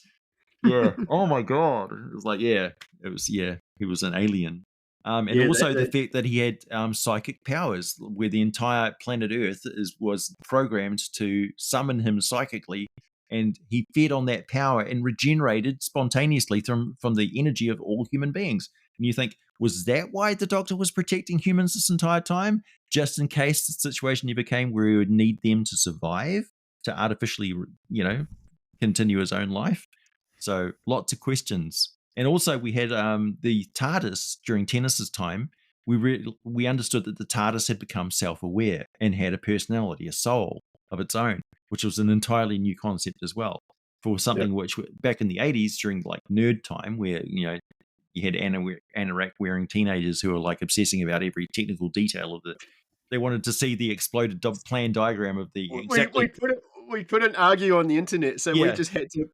Speaker 2: Yeah. Oh my God. It was like, yeah. It was, yeah. He was an alien. And
Speaker 1: Yeah,
Speaker 2: also the fact that he had psychic powers, where the entire planet Earth was programmed to summon him psychically, and he fed on that power and regenerated spontaneously from the energy of all human beings. And you think, was that why the Doctor was protecting humans this entire time? Just in case the situation ever came where he would need them to survive, to artificially, continue his own life? So lots of questions. And also we had the TARDIS during Tennant's time. We understood that the TARDIS had become self-aware and had a personality, a soul of its own, which was an entirely new concept as well, for something which back in the 80s during like nerd time, where you had anorak wearing teenagers who were like obsessing about every technical detail of it. They wanted to see the exploded plan diagram of the exactly.
Speaker 1: We couldn't argue on the internet, so we just had to.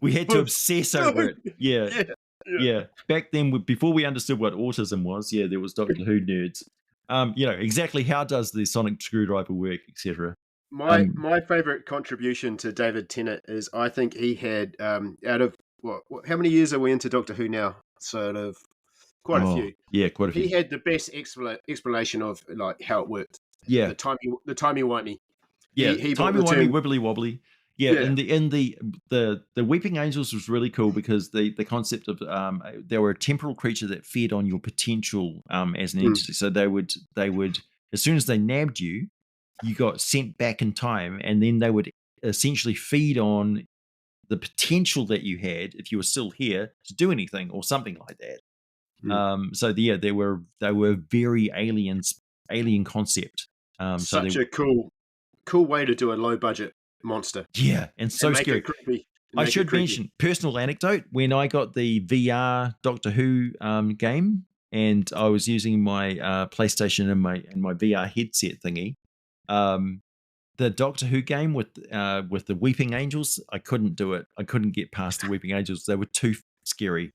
Speaker 2: We had to obsess over it. Yeah. Back then, before we understood what autism was, there was Doctor Who nerds. Exactly how does the sonic screwdriver work, etc.
Speaker 1: My favorite contribution to David Tennant is, I think he had out of how many years are we into Doctor Who now? Sort of quite a few.
Speaker 2: Yeah, quite a few.
Speaker 1: He had the best explanation of like how it worked.
Speaker 2: Yeah,
Speaker 1: the timey-wimey.
Speaker 2: Yeah, timey-wimey, wibbly-wobbly. Yeah, and the Weeping Angels was really cool because the concept of they were a temporal creature that fed on your potential as an entity. So they would as soon as they nabbed you, you got sent back in time, and then they would essentially feed on the potential that you had if you were still here to do anything or something like that. So they were very alien concept.
Speaker 1: Such a cool way to do a low budget monster.
Speaker 2: Yeah, and so scary. I should mention, personal anecdote, when I got the VR Doctor Who game, and I was using my PlayStation and my VR headset thingy, the Doctor Who game with the Weeping Angels, I couldn't do it. I couldn't get past the Weeping Angels. They were too scary.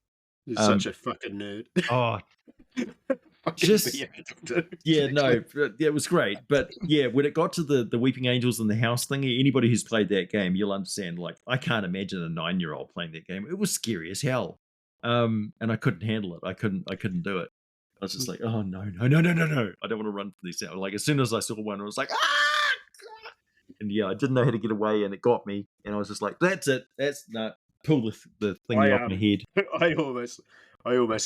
Speaker 1: You're such a fucking nerd.
Speaker 2: Oh, it was great. But when it got to the Weeping Angels in the house thingy, anybody who's played that game, you'll understand. Like, I can't imagine a 9-year-old playing that game. It was scary as hell, and I couldn't handle it. I couldn't do it. I was just like, oh no! I don't want to run for these out. Like, as soon as I saw one, I was like, ah! And I didn't know how to get away, and it got me. And I was just like, that's it. Pull the thing off my head.
Speaker 1: I almost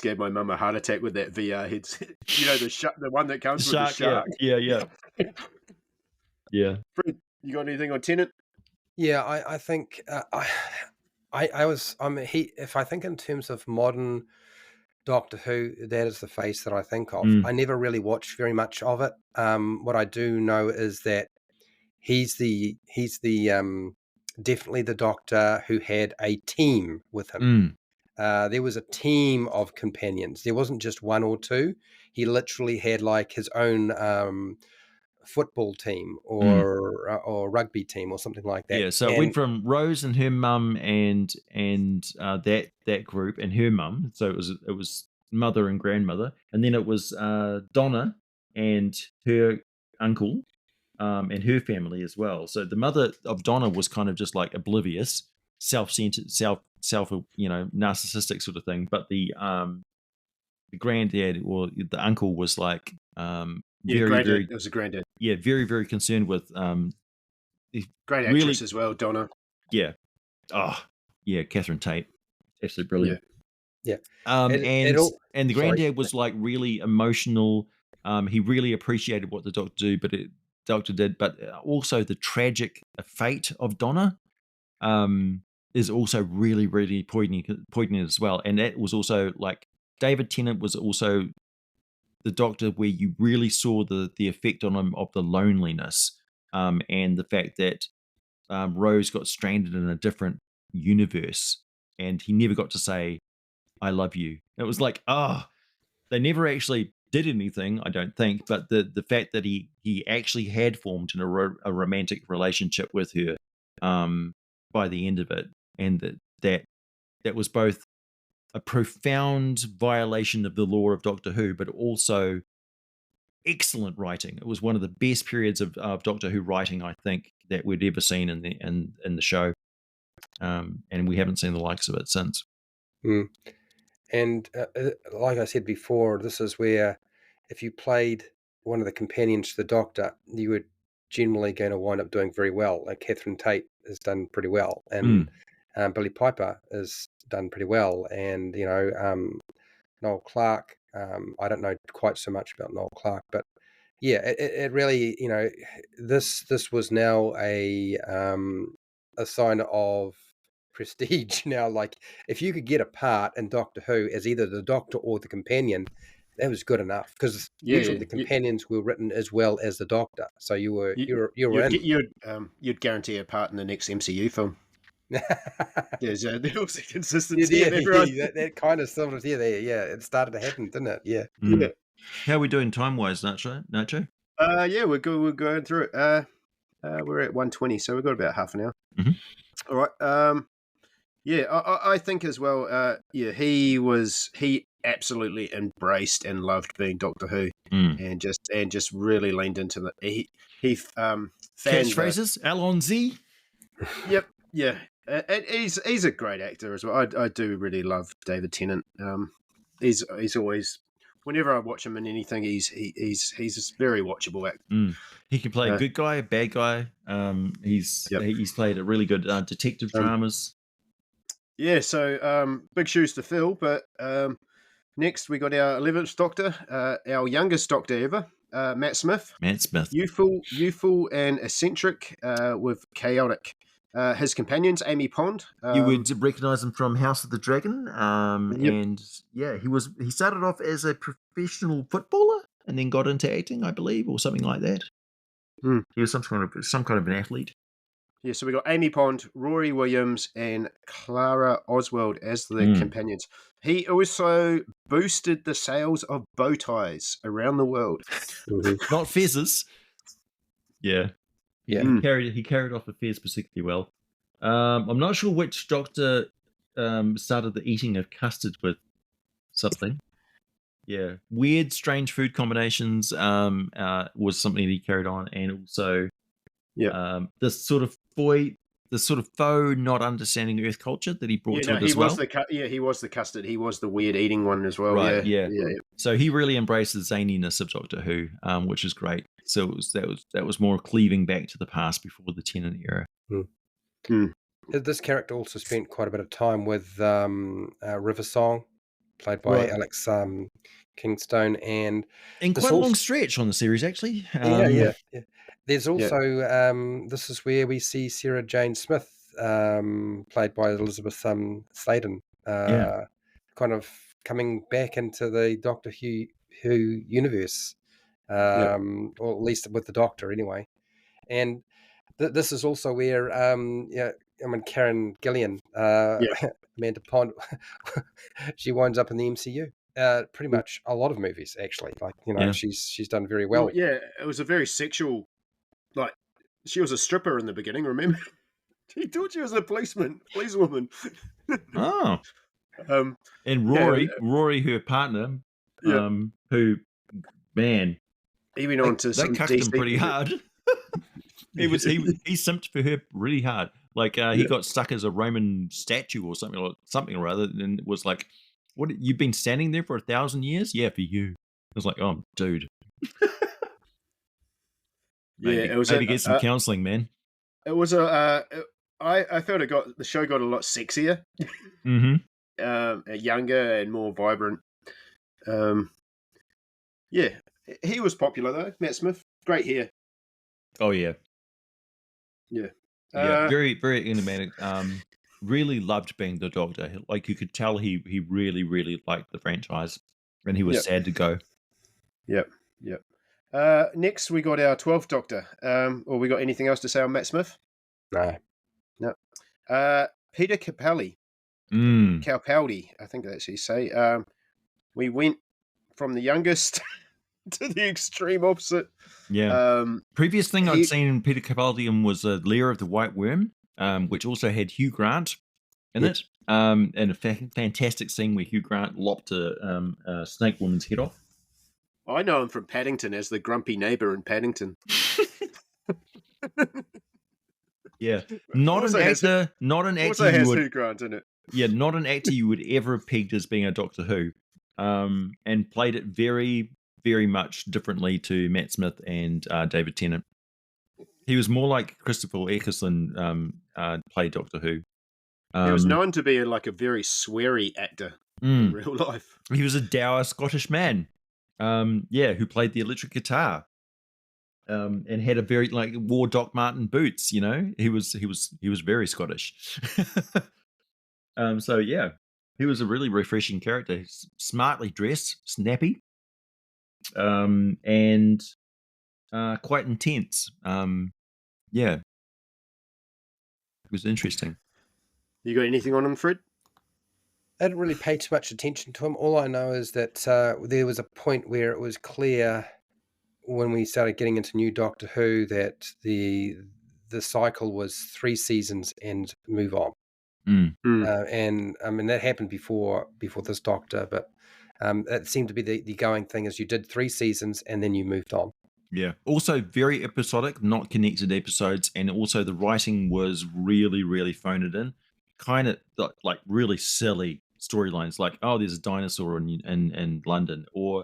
Speaker 1: gave my mum a heart attack with that VR headset. The one that comes with the shark.
Speaker 2: Yeah.
Speaker 1: Fred, you got anything on Tennant?
Speaker 3: Yeah, I think if I think in terms of modern Doctor Who, that is the face that I think of. I never really watched very much of it. What I do know is that he's the definitely the Doctor who had a team with him. There was a team of companions. There wasn't just one or two. He literally had like his own football team or rugby team or something like that.
Speaker 2: Yeah, so it went from Rose and her mum and that group and her mum. So it was mother and grandmother, and then it was Donna and her uncle and her family as well. So the mother of Donna was kind of just like oblivious, self-centered, narcissistic sort of thing. But the granddad or the uncle was like
Speaker 1: it was a granddad.
Speaker 2: Yeah, very, very concerned with
Speaker 1: great actress as well, Donna.
Speaker 2: Yeah. Oh, yeah, Catherine Tate. Absolutely brilliant.
Speaker 3: Yeah.
Speaker 2: And the
Speaker 3: Sorry.
Speaker 2: granddad was like really emotional. He really appreciated what the doctor did, but also the tragic fate of Donna is also really, really poignant as well. And that was also like David Tennant was also the doctor where you really saw the effect on him of the loneliness, and the fact that Rose got stranded in a different universe, and he never got to say "I love you." It was like, they never actually did anything, I don't think, but the fact that he actually had formed a romantic relationship with her by the end of it, and that was both a profound violation of the lore of Doctor Who, but also excellent writing. It was one of the best periods of Doctor Who writing, I think, that we'd ever seen in the show, and we haven't seen the likes of it since.
Speaker 3: Mm. And like I said before, this is where if you played one of the companions to the Doctor, you were generally going to wind up doing very well. Like Catherine Tate has done pretty well, and Billy Piper has done pretty well, and Noel Clarke. I don't know quite so much about Noel Clarke, but yeah, it really, this was now a sign of prestige. Now, like if you could get a part in Doctor Who as either the Doctor or the companion, that was good enough because usually the companions were written as well as the Doctor. So you were in.
Speaker 1: You'd guarantee a part in the next MCU film. There's also consistency.
Speaker 3: Yeah, that kind of sort of it started to happen, didn't it? Yeah.
Speaker 1: Yeah.
Speaker 2: How are we doing time wise, Nacho?
Speaker 1: Yeah, we're good. We're going through it. We're at 1:20, so we've got about half an hour.
Speaker 2: Mm-hmm.
Speaker 1: All right. Yeah, I think as well. He absolutely embraced and loved being Doctor Who, and just really leaned into the he
Speaker 2: catchphrases. Alonzi.
Speaker 1: Yep. Yeah. And he's a great actor as well. I do really love David Tennant. He's always, whenever I watch him in anything, he's a very watchable actor.
Speaker 2: He can play a good guy, a bad guy. He's played a really good detective dramas.
Speaker 1: Yeah, so big shoes to fill. But next we got our 11th Doctor, our youngest Doctor ever, Matt Smith. Youthful and eccentric, with chaotic. His companions, Amy Pond.
Speaker 2: You would recognise him from House of the Dragon. And yeah, he started off as a professional footballer and then got into acting, I believe, or something like that. He was some kind of an athlete.
Speaker 1: Yeah, so we got Amy Pond, Rory Williams, and Clara Oswald as the companions. He also boosted the sales of bow ties around the world.
Speaker 2: Not fezzes. Yeah.
Speaker 3: Yeah.
Speaker 2: He carried off the fez particularly well. I'm not sure which Doctor started the eating of custard with something. Yeah. Weird, strange food combinations was something that he carried on, and also this sort of faux not understanding Earth culture that he brought to it as well.
Speaker 1: He was the custard. He was the weird eating one as well.
Speaker 2: Right,
Speaker 1: yeah.
Speaker 2: So he really embraced the zaniness of Doctor Who, which is great. So that was more cleaving back to the past before the Tennant era.
Speaker 3: This character also spent quite a bit of time with River Song, played by Alex Kingstone, and
Speaker 2: quite a long stretch on the series, actually.
Speaker 3: Yeah. There's also this is where we see Sarah Jane Smith, played by Elizabeth Sladen, kind of coming back into the Doctor Who universe, or at least with the Doctor anyway. And this is also where Karen Gillian, Amanda Pond, she winds up in the MCU. Pretty much a lot of movies, actually. Like she's done very well.
Speaker 1: Yeah, it was a very sexual. Like, she was a stripper in the beginning. Remember, he thought she was a policewoman.
Speaker 2: Oh, and Rory, her partner, who, man,
Speaker 1: he went on to
Speaker 2: they cucked him pretty hard. He simped for her really hard. Like he got stuck as a Roman statue or something or other, and it was like, "What? You've been standing there for 1,000 years? Yeah, for you." I was like, "Oh, dude." Maybe get some counselling, man.
Speaker 1: It was I felt the show got a lot sexier. younger and more vibrant. Yeah, he was popular though. Matt Smith, great hair.
Speaker 2: Oh yeah,
Speaker 1: Yeah,
Speaker 2: very very enigmatic. Really loved being the Doctor. Like you could tell he really really liked the franchise, and he was
Speaker 1: Yep.
Speaker 2: sad to go.
Speaker 1: Yep. Next, we got our 12th Doctor. Or we got anything else to say on Matt Smith?
Speaker 3: No.
Speaker 1: No. Peter Capaldi. Capaldi, I think that's how you say. We went from the youngest to the extreme opposite.
Speaker 2: Yeah. Previous thing I'd seen Peter Capaldi in was Lair of the White Worm, which also had Hugh Grant in it. And a fantastic scene where Hugh Grant lopped a snake woman's head off.
Speaker 1: I know him from Paddington as the grumpy neighbour in Paddington.
Speaker 2: Yeah, not an actor
Speaker 1: Also has Hugh Grant in it.
Speaker 2: Yeah, not an actor you would ever have pegged as being a Doctor Who, and played it very, very much differently to Matt Smith and David Tennant. He was more like Christopher Eccleston played Doctor Who.
Speaker 1: He was known to be like a very sweary actor in real life.
Speaker 2: He was a dour Scottish man, who played the electric guitar. And had a very wore Doc Marten boots. You know, he was very Scottish. So yeah, he was a really refreshing character. He's smartly dressed, snappy, and quite intense. Yeah, it was interesting.
Speaker 1: You got anything on him, Fred?
Speaker 3: I didn't really pay too much attention to him. All I know is that there was a point where it was clear when we started getting into new Doctor Who that the cycle was 3 seasons and move on. And I mean that happened before this Doctor, but that seemed to be the going thing is you did 3 seasons and then you moved on.
Speaker 2: Yeah. Also very episodic, not connected episodes, and also the writing was really, really phoned in. Kind of like really silly storylines, like there's a dinosaur in London, or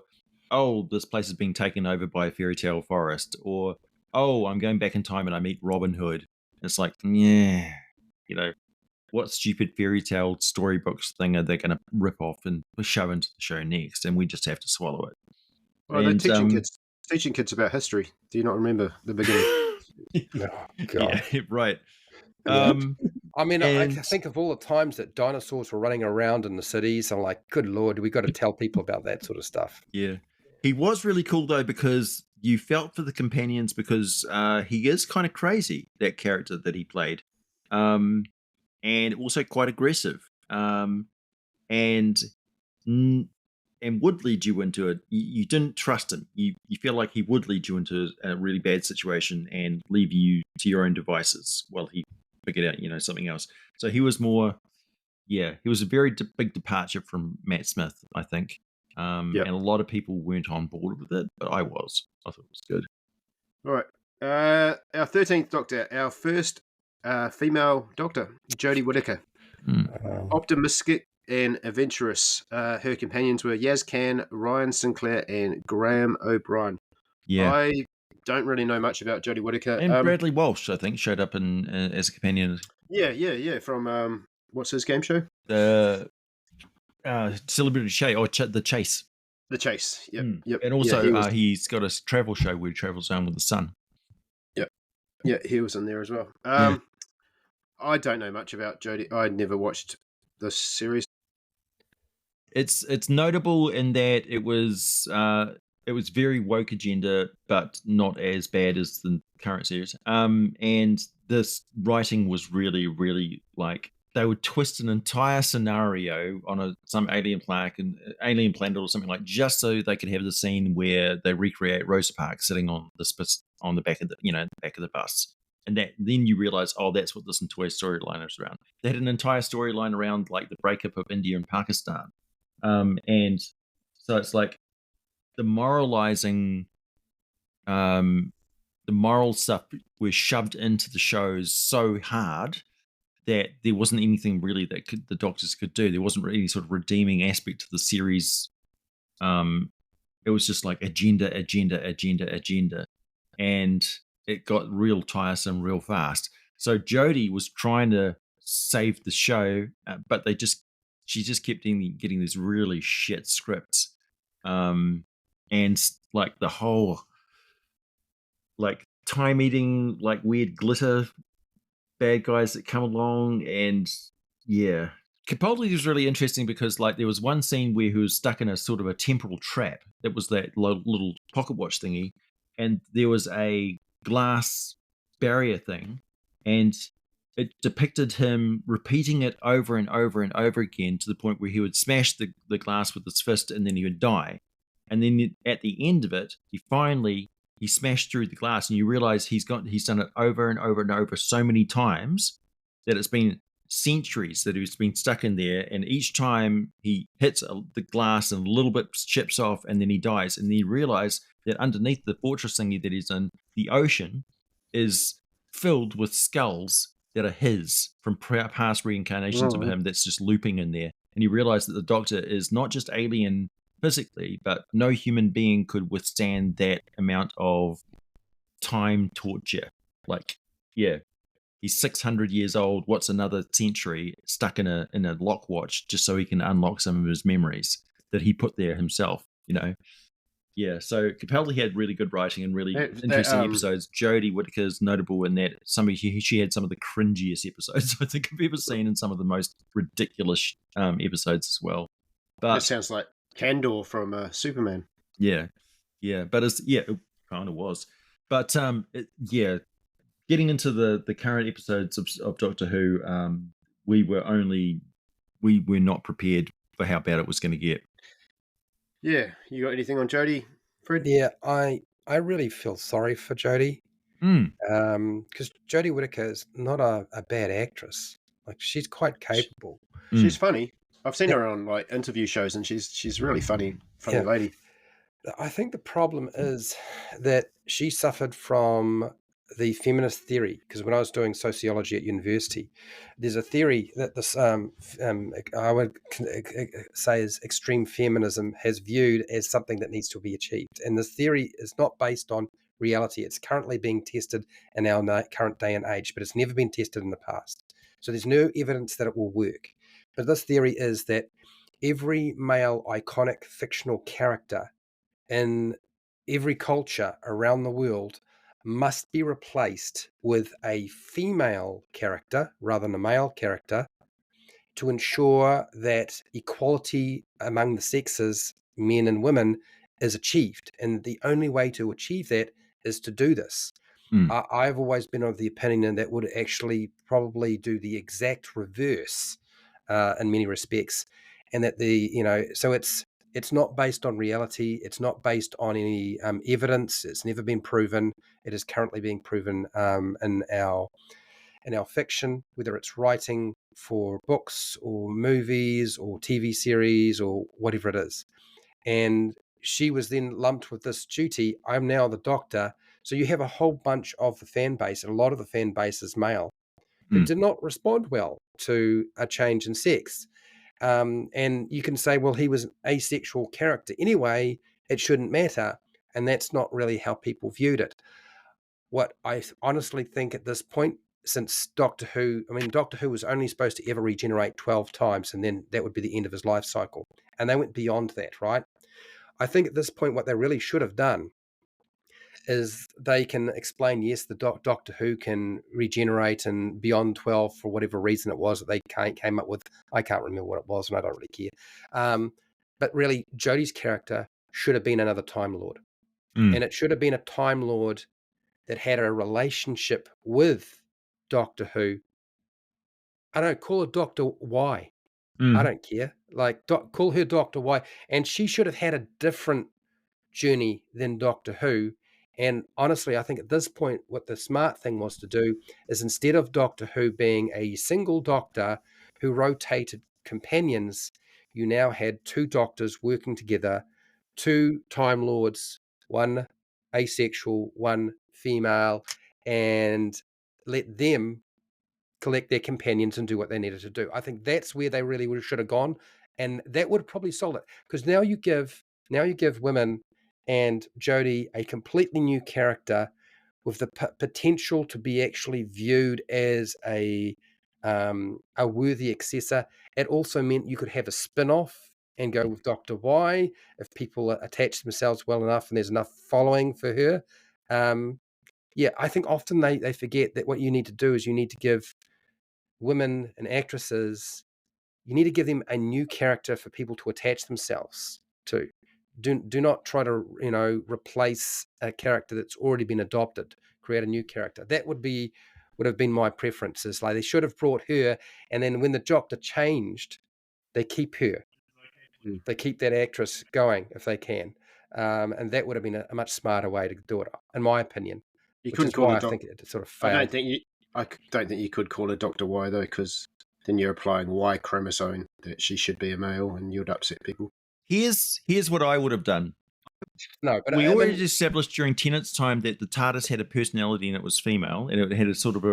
Speaker 2: this place is being taken over by a fairy tale forest, or I'm going back in time and I meet Robin Hood. And it's like, yeah, what stupid fairy tale storybooks thing are they going to rip off and shove into the show next? And we just have to swallow it.
Speaker 1: Well, they're teaching kids about history. Do you not remember the beginning?
Speaker 3: Oh, God.
Speaker 2: Yeah, right.
Speaker 3: I mean, I think of all the times that dinosaurs were running around in the cities. I'm like, good Lord, we got to tell people about that sort of stuff.
Speaker 2: Yeah. He was really cool, though, because you felt for the companions because he is kind of crazy, that character that he played. And also quite aggressive. And would lead you into it. You didn't trust him. You feel like he would lead you into a really bad situation and leave you to your own devices while he figured out, something else. So he was more, he was a very big departure from Matt Smith, I think. And a lot of people weren't on board with it, but I was. I thought it was good.
Speaker 1: All right. Our 13th Doctor, our first female Doctor, Jodie Whittaker. Optimistic and adventurous. Her companions were Yaz Khan, Ryan Sinclair, and Graham O'Brien.
Speaker 2: Yeah.
Speaker 1: I don't really know much about Jodie Whittaker.
Speaker 2: And Bradley Walsh, I think, showed up as a companion.
Speaker 1: Yeah. From what's his game show?
Speaker 2: Celebrity Chase or The Chase.
Speaker 1: The Chase. Yep.
Speaker 2: And also, he's got a travel show where he travels around with the sun.
Speaker 1: Yep. Yeah, he was in there as well. I don't know much about Jodie. I never watched this series.
Speaker 2: It's notable in that it was very woke agenda, but not as bad as the current series. And this writing was really, really like they would twist an entire scenario on some alien planet or something like just so they could have the scene where they recreate Rosa Parks sitting on the back of the bus. And then you realize, that's what this entire storyline is around. They had an entire storyline around like the breakup of India and Pakistan. And so it's like the moralizing, the moral stuff was shoved into the shows so hard that there wasn't anything really that the Doctors could do. There wasn't really any sort of redeeming aspect to the series. It was just like agenda. And it got real tiresome real fast. So Jodie was trying to save the show, but she just kept getting these really shit scripts, and like the whole like time eating like weird glitter bad guys that come along, and yeah. Capaldi was really interesting because like there was one scene where he was stuck in a sort of a temporal trap that was that little pocket watch thingy, and there was a glass barrier thing, and it depicted him repeating it over and over and over again to the point where he would smash the glass with his fist and then he would die. And then at the end of it, he smashed through the glass, and you realize he's done it over and over and over so many times that it's been centuries that he's been stuck in there, and each time he hits the glass and a little bit chips off and then he dies. And then you realize that underneath the fortress thingy that he's in, the ocean is filled with skulls that are his from past reincarnations of him, that's just looping in there. And you realize that the Doctor is not just alien physically, but no human being could withstand that amount of time torture. Like, yeah, he's 600 years old. What's another century stuck in a lock watch just so he can unlock some of his memories that he put there himself, you know? Yeah, so Capaldi had really good writing and really interesting episodes. Jodie Whittaker's notable in that she had some of the cringiest episodes I think I've ever seen, and some of the most ridiculous episodes as well. But
Speaker 1: it sounds like Kandor from Superman.
Speaker 2: Yeah, but it kind of was. But getting into the current episodes of Doctor Who, we were not prepared for how bad it was going to get.
Speaker 1: Yeah, you got anything on Jodie, Fred?
Speaker 3: Yeah, I really feel sorry for Jodie, because Jodie Whittaker is not a bad actress. Like, she's quite capable.
Speaker 1: She's funny. I've seen her on like interview shows, and she's really funny lady.
Speaker 3: I think the problem is that she suffered from the feminist theory, because when I was doing sociology at university, there's a theory that this I would say is extreme feminism has viewed as something that needs to be achieved, and this theory is not based on reality. It's currently being tested in our current day and age, but it's never been tested in the past. So there's no evidence that it will work. But this theory is that every male iconic fictional character in every culture around the world must be replaced with a female character rather than a male character to ensure that equality among the sexes, men and women, is achieved. And the only way to achieve that is to do this. I've always been of the opinion that would actually probably do the exact reverse in many respects, and that so it's not based on reality. It's not based on any evidence. It's never been proven. It is currently being proven in our fiction, whether it's writing for books or movies or TV series or whatever it is. And she was then lumped with this duty. I'm now the Doctor. So you have a whole bunch of the fan base, and a lot of the fan base is male, who did not respond well to a change in sex. And you can say, well, he was an asexual character. Anyway, it shouldn't matter. And that's not really how people viewed it. What I honestly think at this point, since Doctor Who was only supposed to ever regenerate 12 times, and then that would be the end of his life cycle. And they went beyond that, right? I think at this point, what they really should have done is they can explain, yes, the Doctor Who can regenerate and beyond 12 for whatever reason it was that they came up with. I can't remember what it was, and I don't really care. But really, Jodie's character should have been another Time Lord. And it should have been a Time Lord that had a relationship with Doctor Who. I don't call her Doctor Y. I don't care. Like, call her Doctor Y. And she should have had a different journey than Doctor Who. And honestly, I think at this point, what the smart thing was to do is, instead of Doctor Who being a single doctor who rotated companions, you now had two doctors working together, two Time Lords, one asexual, one female, and let them collect their companions and do what they needed to do. I think that's where they really should have gone, and that would have probably sold it, because now you give women and Jodie a completely new character with the potential to be actually viewed as a a worthy accessor. It also meant you could have a spin-off and go with Dr. Y if people attach themselves well enough and there's enough following for her. Yeah, I think often they forget that what you need to do is you need to give women and actresses, you need to give them a new character for people to attach themselves to. Do not try to, replace a character that's already been adopted. Create a new character. That would have been my preference. Is like they should have brought her, and then when the Doctor changed, they keep her.
Speaker 1: Mm.
Speaker 3: They keep that actress going if they can, and that would have been a much smarter way to do it, in my opinion.
Speaker 1: You
Speaker 3: Which
Speaker 1: could
Speaker 3: is
Speaker 1: call
Speaker 3: why
Speaker 1: a
Speaker 3: I
Speaker 1: doc.
Speaker 3: think it sort of
Speaker 1: I
Speaker 3: failed.
Speaker 1: don't think you could call her Dr. Y though, because then you're applying Y chromosome that she should be a male, and you'd upset people.
Speaker 2: Here's what I would have done.
Speaker 3: No, but
Speaker 2: We
Speaker 3: I
Speaker 2: already
Speaker 3: mean,
Speaker 2: established during Tennant's time that the TARDIS had a personality and it was female, and it had a sort of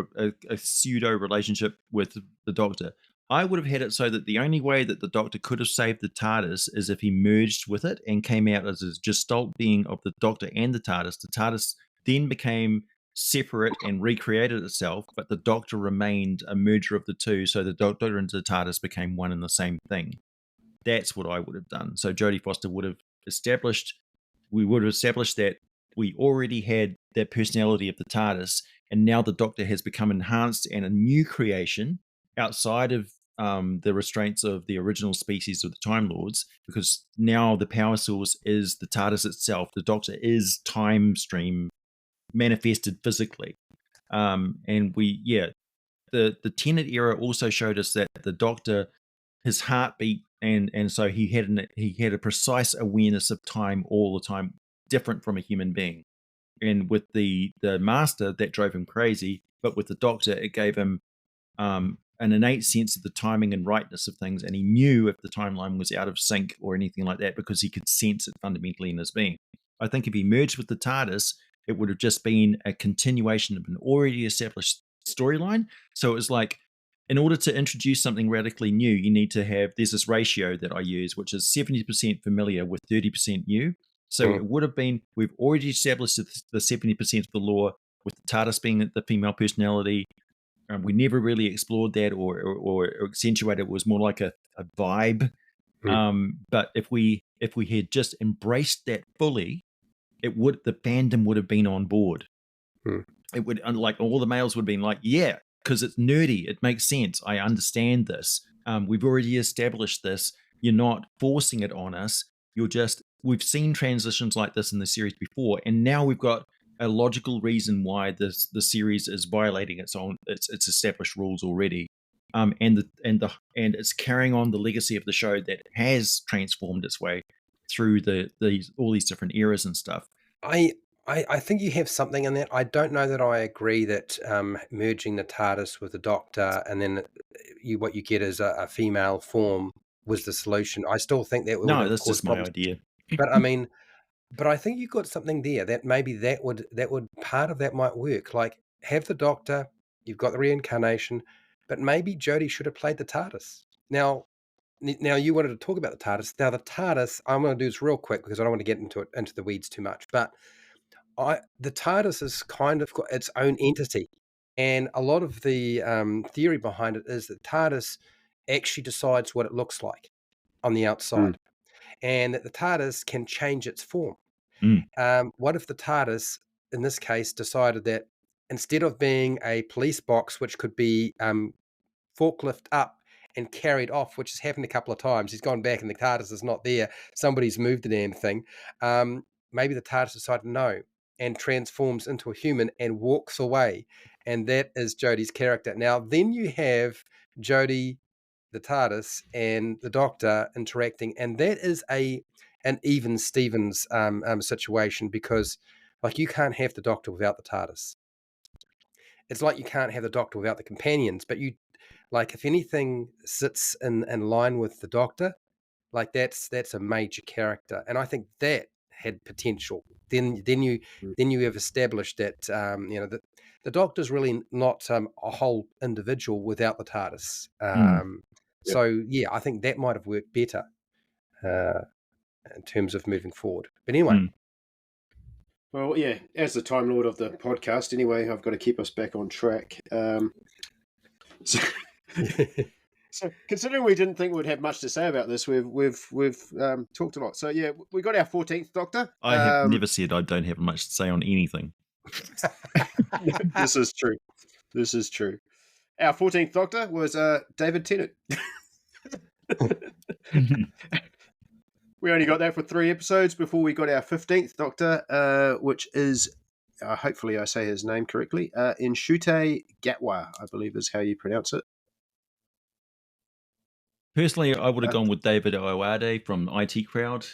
Speaker 2: a pseudo relationship with the Doctor. I would have had it so that the only way that the Doctor could have saved the TARDIS is if he merged with it and came out as a gestalt being of the Doctor and the TARDIS. The TARDIS then became separate and recreated itself, but the Doctor remained a merger of the two, so the Doctor and the TARDIS became one and the same thing. That's what I would have done. So Jodie Foster would have established that we already had that personality of the TARDIS, and now the Doctor has become enhanced and a new creation outside of the restraints of the original species of the Time Lords, because now the power source is the TARDIS itself. The Doctor is time stream manifested physically. And the Tennant era also showed us that the Doctor, his heartbeat, and so he had a precise awareness of time all the time, different from a human being. And with the Master, that drove him crazy, but with the Doctor, it gave him an innate sense of the timing and rightness of things, and he knew if the timeline was out of sync or anything like that because he could sense it fundamentally in his being. I think if he merged with the TARDIS, it would have just been a continuation of an already established storyline. So it was like, in order to introduce something radically new, you need to have, there's this ratio that I use, which is 70% familiar with 30% new. So it would have been, we've already established the 70% of the lore with the TARDIS being the female personality. We never really explored that or accentuated it. It was more like a vibe. But if we had just embraced that fully, the fandom would have been on board. It would, like, all the males would have been like, yeah, because it's nerdy. It makes sense. I understand this. We've already established this. You're not forcing it on us. We've seen transitions like this in the series before, and now we've got a logical reason why the series is violating its established rules already. And it's carrying on the legacy of the show that has transformed its way through all these different eras and stuff.
Speaker 3: I think you have something in that. I don't know that I agree that merging the TARDIS with the Doctor and then what you get is a female form was the solution. I still think that would
Speaker 2: No,
Speaker 3: have
Speaker 2: that's
Speaker 3: caused
Speaker 2: just my
Speaker 3: problems.
Speaker 2: idea.
Speaker 3: But I mean, but I think you got something there that maybe that would part of that might work. Like, have the Doctor, you've got the reincarnation, but maybe Jodie should have played the TARDIS. Now you wanted to talk about the TARDIS. Now the TARDIS, I'm going to do this real quick because I don't want to get into the weeds too much. But the TARDIS is kind of got its own entity, and a lot of the theory behind it is that TARDIS actually decides what it looks like on the outside, and that the TARDIS can change its form. What if the TARDIS, in this case, decided that instead of being a police box, which could be forklift up and carried off, which has happened a couple of times, he's gone back and the TARDIS is not there, somebody's moved the damn thing, maybe the TARDIS decided no and transforms into a human and walks away, and that is Jodie's character. Now then you have Jodie, the TARDIS, and the Doctor interacting, and that is an even Stevens situation, because like you can't have the Doctor without the TARDIS. It's like you can't have the Doctor without the companions, but you, like, if anything sits in line with the Doctor, like that's a major character, and I think that had potential. Then you have established that that the Doctor's really not a whole individual without the TARDIS. So yeah, I think that might have worked better in terms of moving forward. But anyway.
Speaker 1: Well, yeah, as the Time Lord of the podcast, anyway, I've got to keep us back on track. So, considering we didn't think we'd have much to say about this, we've talked a lot. So yeah, we got our 14th Doctor.
Speaker 2: I have never said I don't have much to say on anything.
Speaker 1: This is true. This is true. Our 14th Doctor was David Tennant. We only got that for 3 episodes before we got our 15th Doctor, which is, hopefully I say his name correctly, Inshute Gatwa, I believe is how you pronounce it.
Speaker 2: Personally, I would have gone with David Owade from IT Crowd.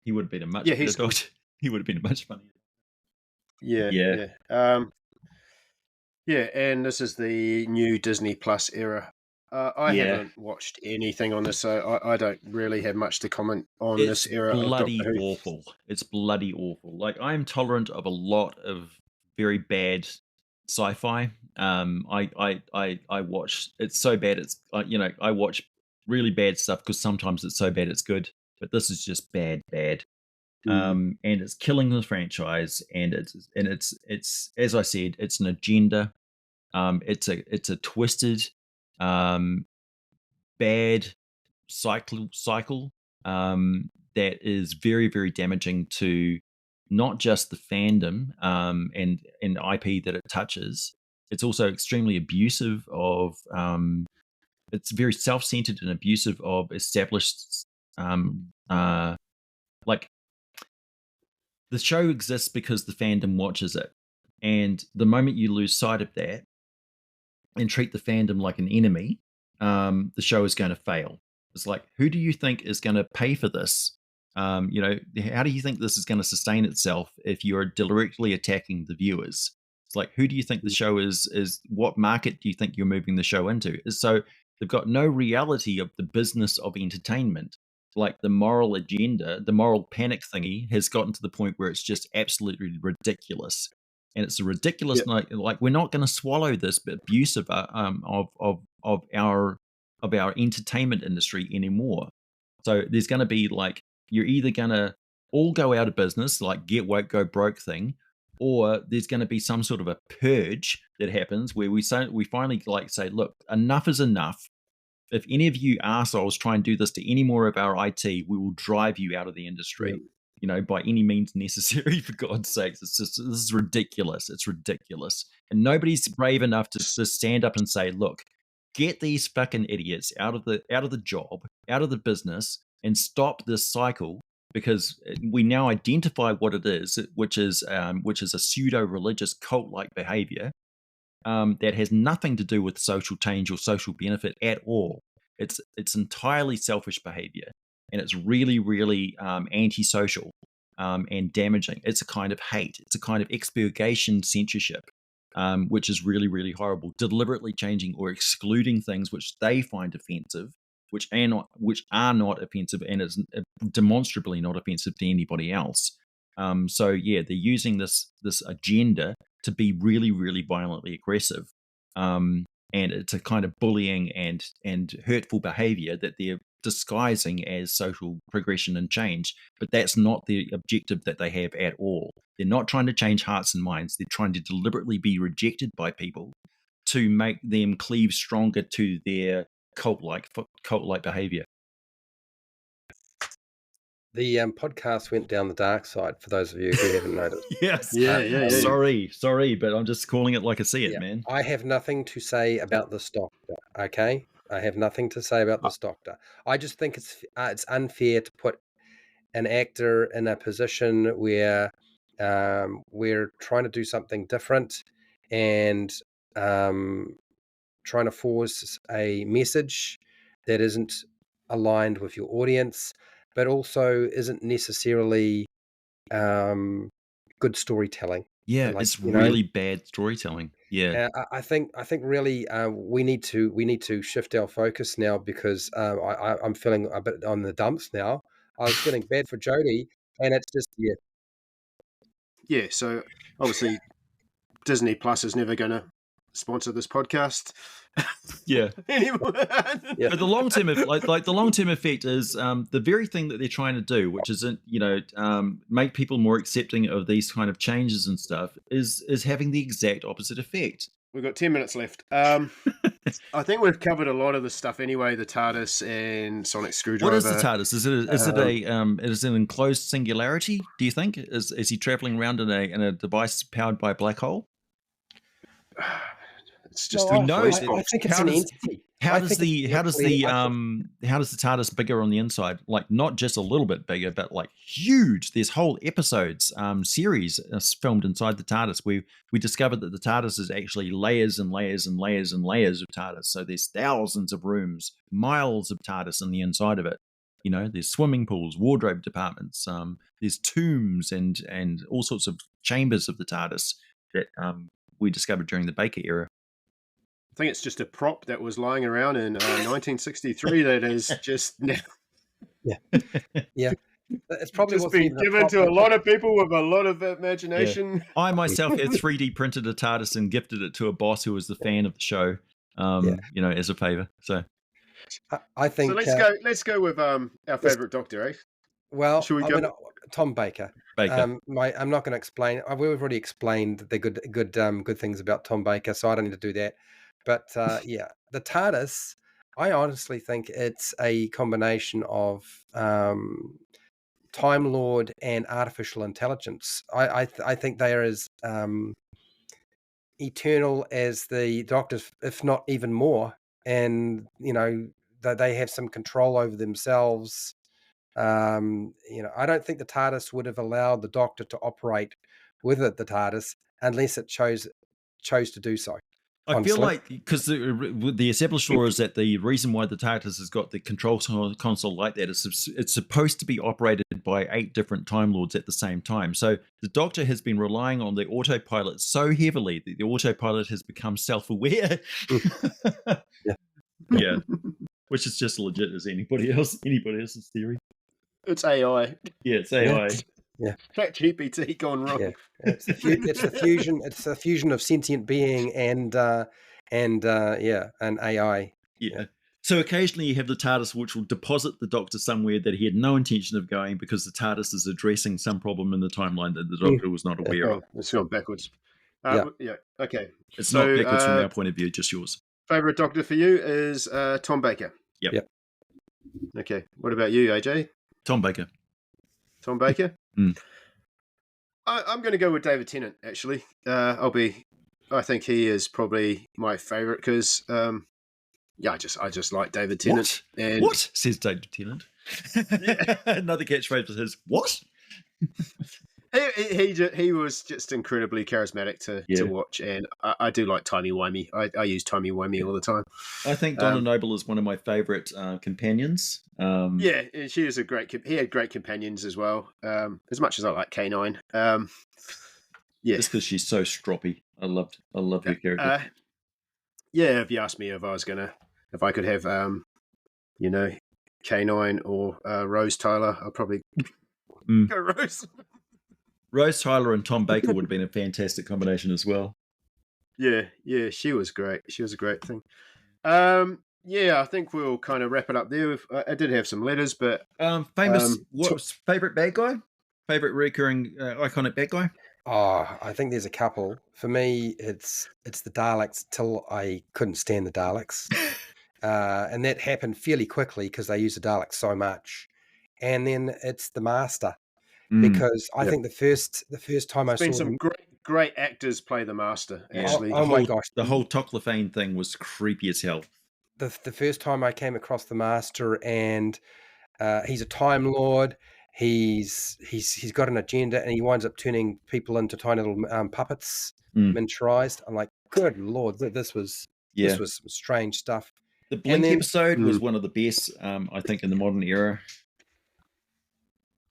Speaker 2: He would have been a much better doctor. He would have been a much funnier.
Speaker 1: Yeah. And this is the new Disney Plus era. I haven't watched anything on this, so I don't really have much to comment on this era.
Speaker 2: It's bloody awful. It's bloody awful. Like, I'm tolerant of a lot of very bad sci-fi. I watch. It's so bad. It's I watch really bad stuff because sometimes it's so bad it's good. But this is just bad. And it's killing the franchise. And it's as I said, it's an agenda. It's a twisted, bad cycle that is very, very damaging to not just the fandom and IP that it touches. It's also extremely abusive of. It's very self-centered and abusive of established. Like, the show exists because the fandom watches it, and the moment you lose sight of that and treat the fandom like an enemy, the show is going to fail. It's like, who do you think is going to pay for this? How do you think this is going to sustain itself if you're directly attacking the viewers? It's like, who do you think the show is what market do you think you're moving the show into? So they've got no reality of the business of entertainment. Like, the moral agenda, the moral panic thingy has gotten to the point where it's just absolutely ridiculous. And it's a ridiculous, like we're not going to swallow this abuse of our entertainment industry anymore. So there's going to be, like, you're either going to all go out of business, like get woke, go broke thing, or there's going to be some sort of a purge that happens where we finally say, look, enough is enough. If any of you assholes try and do this to any more of our IT, we will drive you out of the industry. By any means necessary, for God's sakes. It's just, this is ridiculous. It's ridiculous. And nobody's brave enough to stand up and say, look, get these fucking idiots out of the job, out of the business, and stop this cycle, because we now identify what it is, which is a pseudo-religious cult-like behavior that has nothing to do with social change or social benefit at all. It's entirely selfish behavior. And it's really, really antisocial and damaging. It's a kind of hate. It's a kind of expurgation censorship, which is really, really horrible. Deliberately changing or excluding things which they find offensive, which are not offensive, and is demonstrably not offensive to anybody else. So they're using this agenda to be really, really violently aggressive. And it's a kind of bullying and hurtful behavior that they're disguising as social progression and change. But that's not the objective that they have at all. They're not trying to change hearts and minds. They're trying to deliberately be rejected by people to make them cleave stronger to their cult-like behavior.
Speaker 3: The podcast went down the dark side, for those of you who haven't noticed.
Speaker 2: Yes.
Speaker 1: Yeah.
Speaker 2: Sorry, but I'm just calling it like I see it, man.
Speaker 3: I have nothing to say about this doctor, okay? I have nothing to say about this doctor. I just think it's unfair to put an actor in a position where we're trying to do something different and trying to force a message that isn't aligned with your audience, but also isn't necessarily good storytelling.
Speaker 2: Yeah, it's really bad storytelling. Yeah,
Speaker 3: I think really we need to shift our focus now, because I'm feeling a bit on the dumps now. I was feeling bad for Jodie, and it's just
Speaker 1: So obviously, Disney Plus is never going to sponsor this podcast. Anymore.
Speaker 2: But the long term, the long term effect is the very thing that they're trying to do, which isn't make people more accepting of these kind of changes and stuff, is having the exact opposite effect.
Speaker 1: We've got 10 minutes left. I think we've covered a lot of the stuff anyway. The TARDIS and Sonic Screwdriver.
Speaker 2: What is the TARDIS? Is it an enclosed singularity? Do you think is he traveling around in a device powered by a black hole?
Speaker 1: It's just
Speaker 3: No,
Speaker 1: a
Speaker 3: I
Speaker 1: voice box.
Speaker 3: think it's an entity.
Speaker 2: How does the TARDIS bigger on the inside? Like not just a little bit bigger, but like huge. There's whole episodes, series filmed inside the TARDIS. We discovered that the TARDIS is actually layers and layers and layers and layers of TARDIS. So there's thousands of rooms, miles of TARDIS in the inside of it. You know, there's swimming pools, wardrobe departments. There's tombs and all sorts of chambers of the TARDIS that we discovered during the Baker era.
Speaker 1: I think it's just a prop that was lying around in 1963 that is just now.
Speaker 3: Yeah. It's probably
Speaker 1: just been given to a lot of people with a lot of imagination.
Speaker 2: Yeah. I myself had 3D printed a TARDIS and gifted it to a boss who was the fan of the show, you know, as a favor. So
Speaker 3: I think.
Speaker 1: So let's go with our favorite Doctor, eh?
Speaker 3: Well,
Speaker 1: should we go?
Speaker 3: Tom Baker. I'm not going to explain. We've already explained the good things about Tom Baker, so I don't need to do that. But the TARDIS, I honestly think it's a combination of Time Lord and artificial intelligence. I think they are as eternal as the Doctors, if not even more. And you know, they have some control over themselves. You know, I don't think the TARDIS would have allowed the Doctor to operate with the TARDIS unless it chose to do so.
Speaker 2: I
Speaker 3: honestly.
Speaker 2: feel like because the established law is that the reason why the TARDIS has got the control console like that is it's supposed to be operated by 8 different Time Lords at the same time. So the Doctor has been relying on the autopilot so heavily that the autopilot has become self-aware. Yeah, which is just legit as anybody else's theory.
Speaker 1: It's AI.
Speaker 2: Yeah, it's AI.
Speaker 3: Yeah,
Speaker 1: ChatGPT gone wrong.
Speaker 3: Yeah. It's the fusion. It's the fusion of sentient being and AI.
Speaker 2: Yeah. So occasionally you have the TARDIS which will deposit the Doctor somewhere that he had no intention of going because the TARDIS is addressing some problem in the timeline that the Doctor was not aware of.
Speaker 1: It's gone backwards. Yeah. Okay.
Speaker 2: It's not backwards from our point of view, just yours.
Speaker 1: Favorite Doctor for you is Tom Baker.
Speaker 2: Yep.
Speaker 1: Okay. What about you, AJ?
Speaker 2: Tom Baker.
Speaker 1: Tom Baker?
Speaker 2: Mm.
Speaker 1: I'm going to go with David Tennant, actually. I think he is probably my favourite because, I just like David Tennant.
Speaker 2: What? Says David Tennant. Another catchphrase is, what?
Speaker 1: He was just incredibly charismatic to watch, and I do like timey-wimey. I use timey-wimey all the time.
Speaker 2: I think Donna Noble is one of my favourite companions.
Speaker 1: She is he had great companions as well. As much as I like K9.
Speaker 2: Just because she's so stroppy. I love her character.
Speaker 1: If you asked me if I could have, K9 or Rose Tyler, I'll probably go Rose.
Speaker 2: Rose Tyler and Tom Baker would have been a fantastic combination as well.
Speaker 1: Yeah, she was great. She was a great thing. I think we'll kind of wrap it up there. I did have some letters, but
Speaker 2: favorite bad guy? Favorite recurring iconic bad guy?
Speaker 3: Oh, I think there's a couple. For me, it's the Daleks till I couldn't stand the Daleks, and that happened fairly quickly because they use the Daleks so much. And then it's the Master. Because I think the first time I saw
Speaker 1: some great actors play the Master. Actually,
Speaker 3: my gosh,
Speaker 2: the whole Toclafane thing was creepy as hell.
Speaker 3: The first time I came across the Master, and he's a Time Lord. He's got an agenda, and he winds up turning people into tiny little puppets, miniaturized. I'm like, good Lord, this was some strange stuff.
Speaker 2: The Blink episode was one of the best, I think, in the modern era.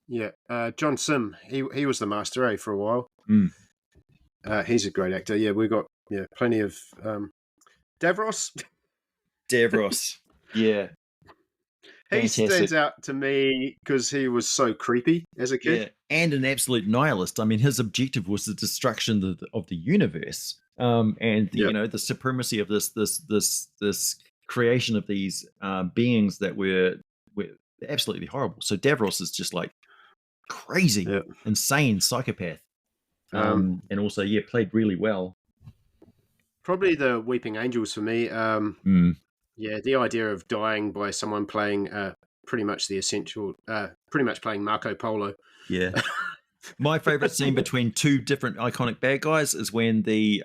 Speaker 1: Yeah, John Sim, he was the Master, for a while. He's a great actor. Yeah, we've got plenty of Davros.
Speaker 2: Yeah.
Speaker 1: He stands out to me because he was so creepy as a kid.
Speaker 2: Yeah, and an absolute nihilist. I mean, his objective was the destruction of the universe, and the supremacy of this creation of these beings that were absolutely horrible. So Davros is just like crazy, insane psychopath, and also played really well.
Speaker 1: Probably the Weeping Angels for me.
Speaker 2: Mm,
Speaker 1: Yeah, the idea of dying by someone playing pretty much the essential, pretty much playing Marco Polo.
Speaker 2: yeah. My favorite scene between two different iconic bad guys is when the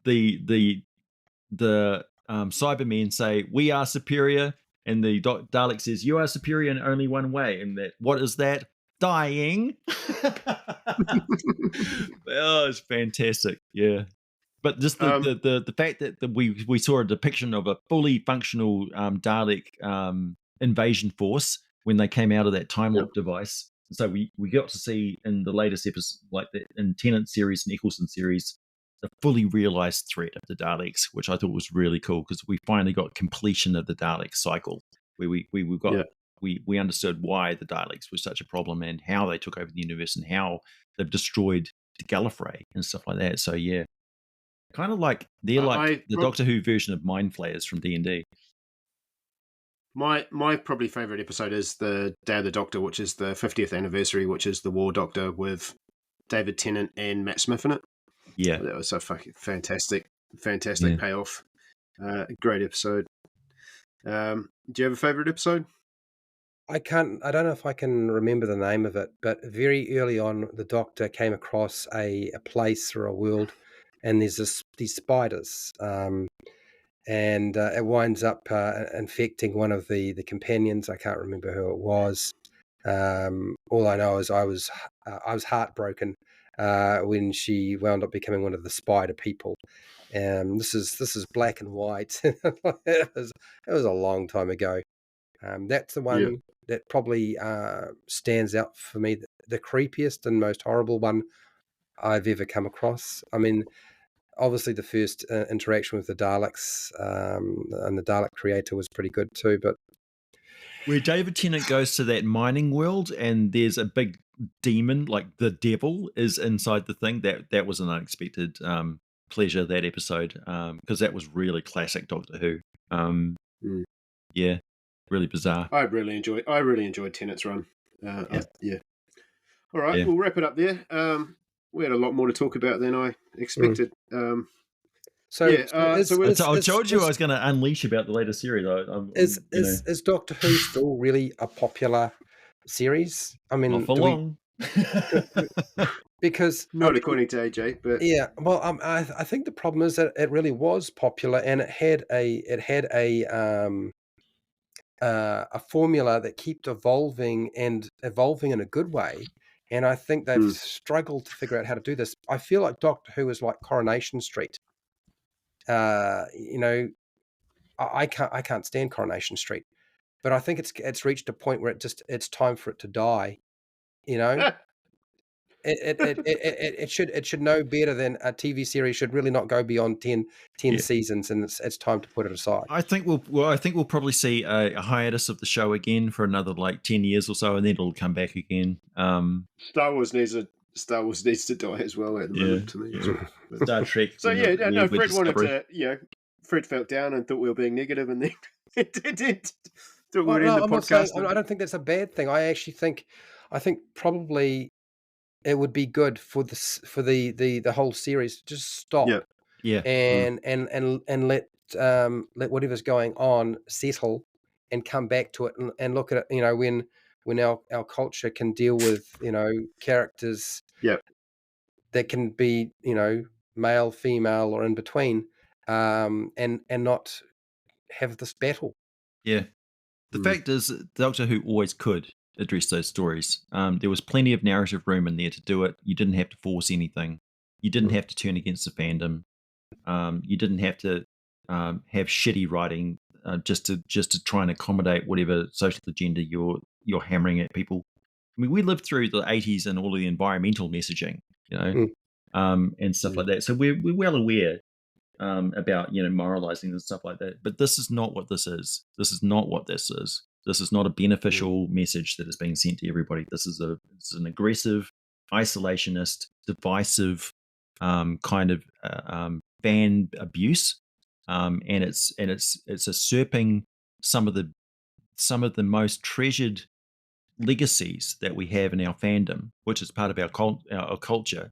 Speaker 2: the Cybermen say we are superior, and the Dalek says you are superior in only one way, and that what is that? Dying. Oh, it's fantastic. Yeah. But just the fact that we saw a depiction of a fully functional Dalek invasion force when they came out of that time
Speaker 1: Yep.
Speaker 2: lock device. So we got to see in the latest episode, like the in Tennant series and Eccleston series, the fully realized threat of the Daleks, which I thought was really cool because we finally got completion of the Dalek cycle, where we got
Speaker 1: Yeah.
Speaker 2: we understood why the Daleks were such a problem and how they took over the universe and how they've destroyed Gallifrey and stuff like that. So yeah, kind of like they're like the Doctor Who version of Mind Flayers from D&D.
Speaker 1: My probably favorite episode is the Day of the Doctor, which is the 50th anniversary, which is the War Doctor with David Tennant and Matt Smith in it.
Speaker 2: Yeah,
Speaker 1: that was a fucking fantastic
Speaker 2: Yeah.
Speaker 1: payoff. Great episode. Do you have a favorite episode?
Speaker 3: I don't know if I can remember the name of it, but very early on, the Doctor came across a place or a world, and there's these spiders, and it winds up infecting one of the companions. I can't remember who it was. All I know is I was heartbroken when she wound up becoming one of the spider people. This is black and white. It was a long time ago. That's the one that probably stands out for me, the creepiest and most horrible one I've ever come across. I mean, obviously the first interaction with the Daleks and the Dalek creator was pretty good too, but
Speaker 2: where David Tennant goes to that mining world and there's a big demon, like the devil, is inside the thing. That was an unexpected pleasure, that episode, because that was really classic Doctor Who. Yeah, really bizarre.
Speaker 1: I really enjoyed Tennant's run. Yeah. All right,
Speaker 2: Yeah.
Speaker 1: we'll wrap it up there. We had a lot more to talk about than I expected.
Speaker 3: I
Speaker 2: told you I was going to unleash about the latest series.
Speaker 3: Is Doctor Who still really a popular series? I mean,
Speaker 2: not for long.
Speaker 3: Because
Speaker 1: not according to AJ, but
Speaker 3: yeah. Well, I think the problem is that it really was popular, and it had a formula that kept evolving in a good way. And I think they've struggled to figure out how to do this. I feel like Doctor Who is like Coronation Street. I can't stand Coronation Street, but I think it's reached a point where it's time for it to die. You know, it should know better than a TV series should really not go beyond 10 seasons, and it's time to put it aside.
Speaker 2: I think we'll probably see a hiatus of the show again for another like 10 years or so, and then it'll come back again.
Speaker 1: Star Wars needs to die as well at the moment to me.
Speaker 2: Yeah. Star Trek.
Speaker 1: So Fred wanted to, Fred felt down and thought we were being negative, and then it did.
Speaker 3: I'm not saying, I don't think that's a bad thing. I think probably it would be good for the whole series to just stop.
Speaker 2: Yeah.
Speaker 3: And let whatever's going on settle and come back to it and look at it, when our culture can deal with, characters that can be, male, female, or in between, and not have this battle.
Speaker 2: Yeah. The fact is, Doctor Who always could address those stories. There was plenty of narrative room in there to do it. You didn't have to force anything. You didn't have to turn against the fandom. You didn't have to have shitty writing just to try and accommodate whatever social agenda you're hammering at people. I mean, we lived through the 80s and all of the environmental messaging, and stuff like that. So we're well aware about moralizing and stuff like that. But this is not what this is. This is not what this is. This is not a beneficial message that is being sent to everybody. This is an aggressive, isolationist, divisive kind of fan abuse, and it's usurping some of the most treasured legacies that we have in our fandom, which is part of our culture,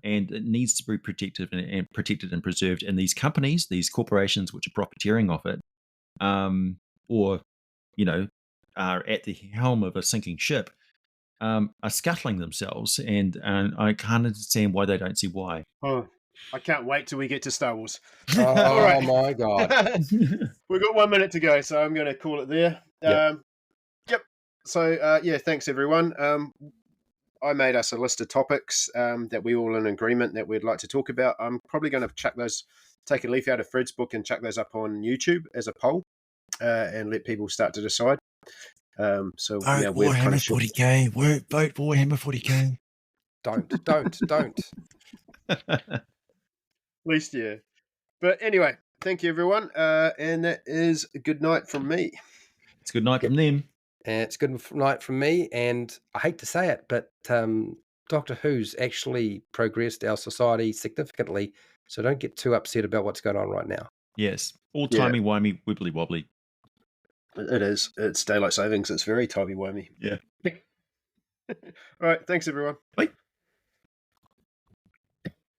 Speaker 2: and it needs to be protected and preserved. And these companies, these corporations, which are profiteering off it, or are at the helm of a sinking ship, are scuttling themselves, and I can't understand why they don't see why.
Speaker 1: Oh, I can't wait till we get to Star Wars.
Speaker 3: Oh
Speaker 1: right.
Speaker 3: my God.
Speaker 1: We've got 1 minute to go, so I'm going to call it there.
Speaker 3: Yep.
Speaker 1: Yep. So, thanks, everyone. I made us a list of topics that we all in agreement that we'd like to talk about. I'm probably going to take a leaf out of Fred's book and chuck those up on YouTube as a poll and let people start to decide.
Speaker 2: Vote Warhammer 40k. Vote Warhammer 40k.
Speaker 3: Don't.
Speaker 1: At least, yeah. But anyway, thank you, everyone. And that is a good night from me.
Speaker 2: It's good night from them.
Speaker 3: And it's good night from me. And I hate to say it, but Doctor Who's actually progressed our society significantly. So don't get too upset about what's going on right now.
Speaker 2: Yes. All timey-wimey, wibbly-wobbly.
Speaker 1: It is. It's daylight savings. It's very timey-wimey.
Speaker 2: Yeah.
Speaker 1: All right. Thanks, everyone.
Speaker 2: Bye.